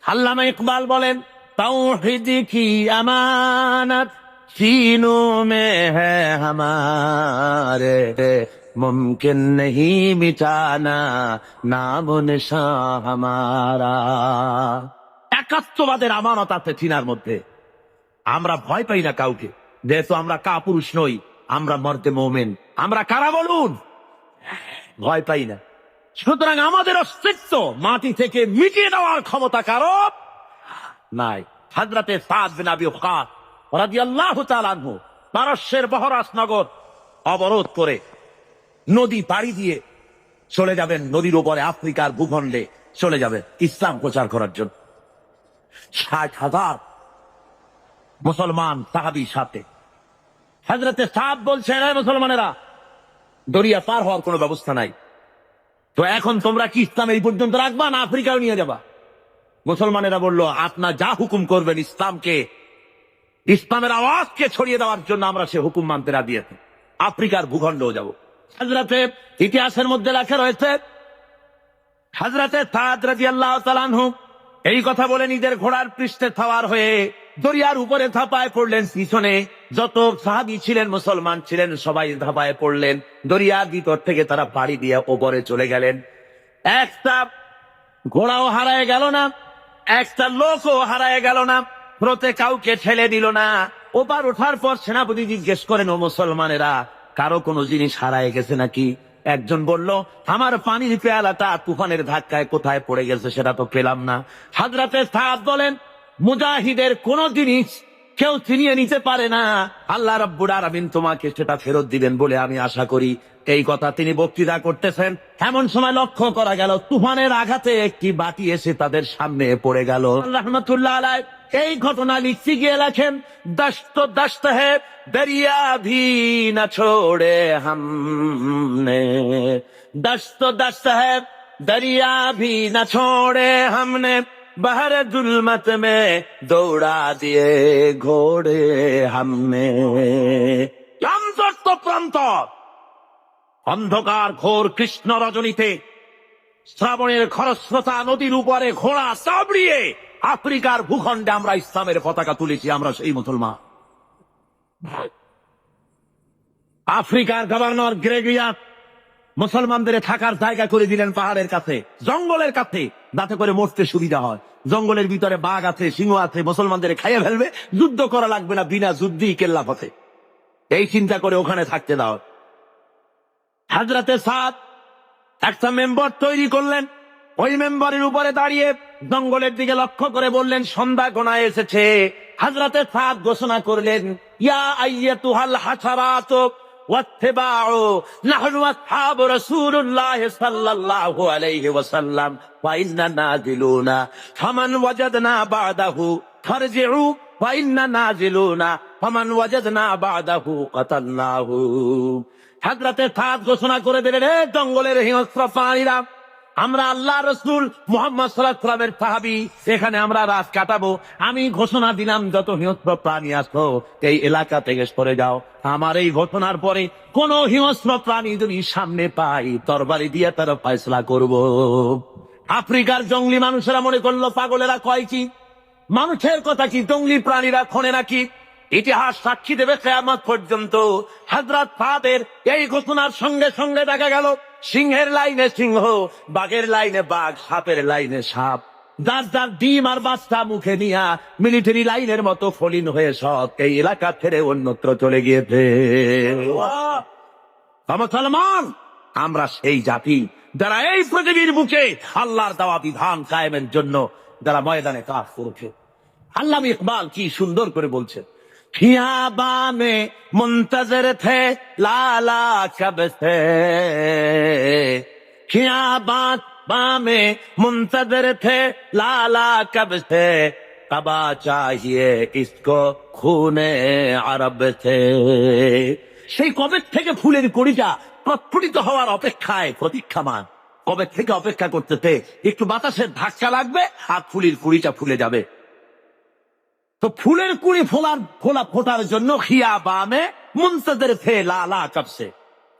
আল্লামা ইকবাল বলেন তাওহীদ কি আমানত सीनों में है हमारे, मुमकिन नहीं मिटाना नाम निशां हमारा। একাত্মবাদের আমানত আছে সিনার মধ্যে। আমরা ভয় পাই না কাউকে, যেহেতু আমরা কাপুরুষ নই, আমরা মর্দে মোমেন। আমরা কারা বলুন? ভয় পাই না। সুতরাং আমাদের অস্তিত্ব মাটি থেকে মিটিয়ে দেওয়ার ক্ষমতা কারো নাই। হযরতে সাদ বিন আবি ওয়াক্কাস রাদিয়াল্লাহু তাআলা আনহু পারস্যের বহরাস নগর অবরোধ করে নদী পাড়ি দিয়ে চলে যাবেন, নদীর উপরে আফ্রিকার ভূখণ্ডে চলে যাবেন ইসলাম প্রচার করার জন্য। 60,000 মুসলমান সাহাবীর সাথে। হযরতে সাদ বলছেন, এই মুসলমানেরা, দরিয়া পার হওয়ার কোনো ব্যবস্থা নাই, তো এখন তোমরা কি ইসলাম এই পর্যন্ত রাখবা না আফ্রিকাও নিয়ে যাবা? মুসলমানেরা বলল, আপনার যা হুকুম করবেন, ইসলামের আওয়াজকে ছড়িয়ে দেওয়ার জন্য আমরা সে হুকুম মানতে রাজি আছি, আফ্রিকার ভূখণ্ডেও যাব। হযরতে ইতিহাসের মধ্যে লেখা রয়েছে হযরতে সাদ রাদিয়াল্লাহু তাআলা আনহু এই কথা বলে নিজের ঘোড়ার পৃষ্ঠে সওয়ার হয়ে দরিয়ার উপরে ঝাঁপায় পড়লেন। পিছনে যত সাহাবী ছিলেন, মুসলমান ছিলেন, সবাই ঝাঁপায় পড়লেন। দরিয়ার ভিতর থেকে তারা পাড়ি দিয়ে ওপরে চলে গেলেন। একটা ঘোড়াও হারায় গেল না, একটা লোকও হারায় গেল না, স্রোতে কাউকে ঠেলে দিল না। ওপার ওঠার পর সেনাপতি জিজ্ঞেস করেন, ও মুসলমানেরা, কারো কোনো জিনিস হারায় গেছে নাকি? একজন বলল, আমার পানির পেয়ালাটা তুফানের ধাক্কায় কোথায় পড়ে গেছে সেটা তো পেলাম না। হযরতে সাদ বলেন, মুজাহিদের কোন জিনিস কেউ ছিনিয়ে নিতে পারে না, আল্লাহ রাব্বুল আলামিন তোমাকে সেটা ফেরত দিবেন বলে আমি আশা করি। এই কথা তিনি বক্তৃতা করতেছেন, এমন সময় লক্ষ্য করা গেল তুফানের আঘাতে একটি বাটি এসে তাদের সামনে পড়ে গেল। রাহমাতুল্লাহ আলাইহি এই ঘটনা লিখতে গিয়ে লেখেন, দশত দশত है दरिया भी न छोड़े हमने, दशत दशत है दरिया भी न छोड़े हमने, बहर जुल्मत में दौड़ा दिए घोड़े हमने। প্রান্ত অন্ধকার ঘোর কৃষ্ণ রজনীতে শ্রাবণের খরস্রোতা নদীর উপরে ঘোড়া চাবড়িয়ে আফ্রিকার ভূখণ্ডে আমরা ইসলামের পতাকা তুলেছি। আমরা সেই মুসলমান। আফ্রিকার গভর্নর গ্রেগরিয়া মুসলমানদের থাকার জায়গা করে দিলেন পাহাড়ের কাছে, জঙ্গলের কাছে, যাতে করে মরতে সুবিধা হয়। জঙ্গলের ভিতরে বাঘ আছে, সিংহ আছে, মুসলমানদের খাইয়ে ফেলবে, যুদ্ধ করা লাগবে না, বিনা যুদ্ধেই কেল্লা পথে। এই চিন্তা করে ওখানে থাকতে দাও। হযরতে সাদ একটা মেম্বার তৈরি করলেন, ওই মেম্বারের উপরে দাঁড়িয়ে জঙ্গলের দিকে লক্ষ্য করে বললেন, সন্ধ্যা গোনায় এসেছে। হযরতে সাদ ঘোষণা করলেন, ইয়া আইয়াতুহাল হাশারাত ওয়াত্তিবাউ নাহনু আসহাবু রাসূলুল্লাহ সাল্লাল্লাহু আলাইহি ওয়াসাল্লাম ওয়া ইন্না নাজিলুনা ফামান ওয়াজাদনা বাদাহু ফারজিউ ওয়া ইন্না নাজিলুনা ফামান ওয়াজাদনা বাদাহু কাতালনাহু। হযরতে সাদ ঘোষণা করে দিলেন, হে জঙ্গলের হিংস্র প্রাণীরা, আমরা আল্লাহ রসুল মুহাম্মদ সাল্লাল্লাহু আলাইহি ওয়াসাল্লামের সাহাবী, এখানে আমরা রাত কাটাবো। আমি ঘোষণা দিলাম, যত হিংস্র প্রাণী আসো এই এলাকা থেকে সরে যাও। আমার এই ঘোষণার পরে কোন হিংস্র প্রাণী যদি সামনে পাই, তরবারি দিয়ে তার ফয়সালা করব। আফ্রিকার জঙ্গলি মানুষেরা মনে করলো, পাগলেরা কয় কি, মানুষের কথা কি জঙ্গলি প্রাণীরা খনে নাকি? ইতিহাস সাক্ষী দেবে কিয়ামত পর্যন্ত। হযরত সাদের এই ঘোষণার সঙ্গে সঙ্গে দেখা গেল সিংহের লাইনে সিংহ, বাঘের লাইনে বাঘ, সাপের লাইনে সাপ, যার যার ডিম আর বাচ্চা মুখে নিয়া মিলিটারি লাইনের মতো ফলিন হয়ে সব এই এলাকা ছেড়ে অন্যত্র চলে গিয়েছে। মুসলমান আমরা সেই জাতি যারা এই পৃথিবীর বুকে আল্লাহর দেওয়া বিধান কায়েমের জন্য যারা ময়দানে কাজ করেছে। আল্লামা ইকবাল কি সুন্দর করে বলছেন, खियाबा में मुंतजर थे लाला कब से, खियाबा में मुंतजर थे लाला कब से, कबा चाहिए इसको खूने আরব से। সেই কবে থেকে ফুলের কড়িটা প্রস্ফুটিত হওয়ার অপেক্ষায় প্রতীক্ষামান, কবে থেকে অপেক্ষা করতেছে একটু বাতাসের ধাক্কা লাগবে আর ফুলের কুড়িটা ফুলে যাবে। তো ফুলের কুড়ি ফোটার জন্য খিয়া বামে মুনতাজির থে লালা কাবসে,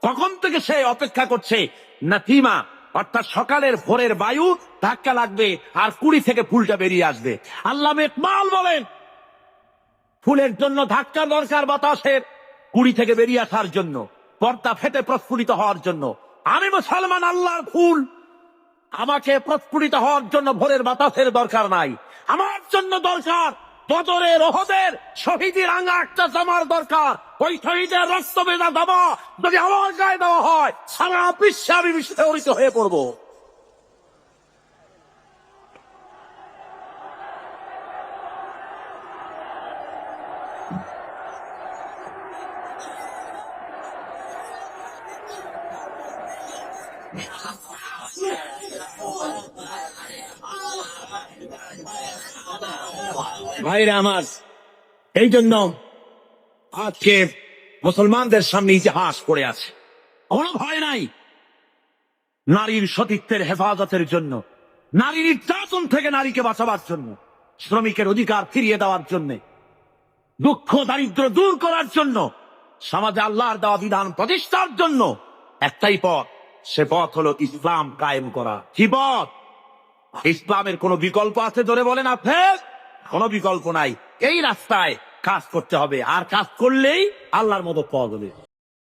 কখন থেকে সে অপেক্ষা করছে নাতিমা, অর্থাৎ সকালের ভোরের বায়ু ধাক্কা লাগবে আর কুড়ি থেকে ফুলটা বেরিয়ে আসবে। আল্লামা ইকবাল বলেন ফুলের জন্য ধাক্কা দরকার বাতাসের, কুড়ি থেকে বেরিয়ে আসার জন্য, পর্দা ফেটে প্রস্ফুটিত হওয়ার জন্য। আমি মুসলমান আল্লাহর ফুল, আমাকে প্রস্ফুটিত হওয়ার জন্য ভোরের বাতাসের দরকার নাই, আমার জন্য দরকার বদরের ওহদের শহীদের রাঙা একটা জামার দরকার। ওই শহীদের রক্ত ভেজা জামা যদি আমার গায়ে দেওয়া হয় সারা বিশ্বে আমি বিস্ফোরিত হয়ে পড়বো। ভাইরা আমার, এই জন্য আজকে মুসলমানদের সামনে ইতিহাস পড়ে আছে, কোনো ভয় নাই। নারীর সতীত্বের হেফাজতের জন্য, নারীর নির্যাতন থেকে নারীকে বাঁচাবার জন্য, শ্রমিকের অধিকার ফিরিয়ে দেওয়ার জন্য, দুঃখ দারিদ্র দূর করার জন্য, সমাজে আল্লাহর দেওয়া বিধান প্রতিষ্ঠার জন্য একটাই পথ, সে পথ হলো ইসলাম কায়েম করা। কি পথ? ইসলামের কোন বিকল্প আছে ধরে বলেন আপনি? কোনো বিকল্প নাই। এই রাস্তায় কাজ করতে হবে, আর কাজ করলেই আল্লাহর মতো পাওয়া যাবে।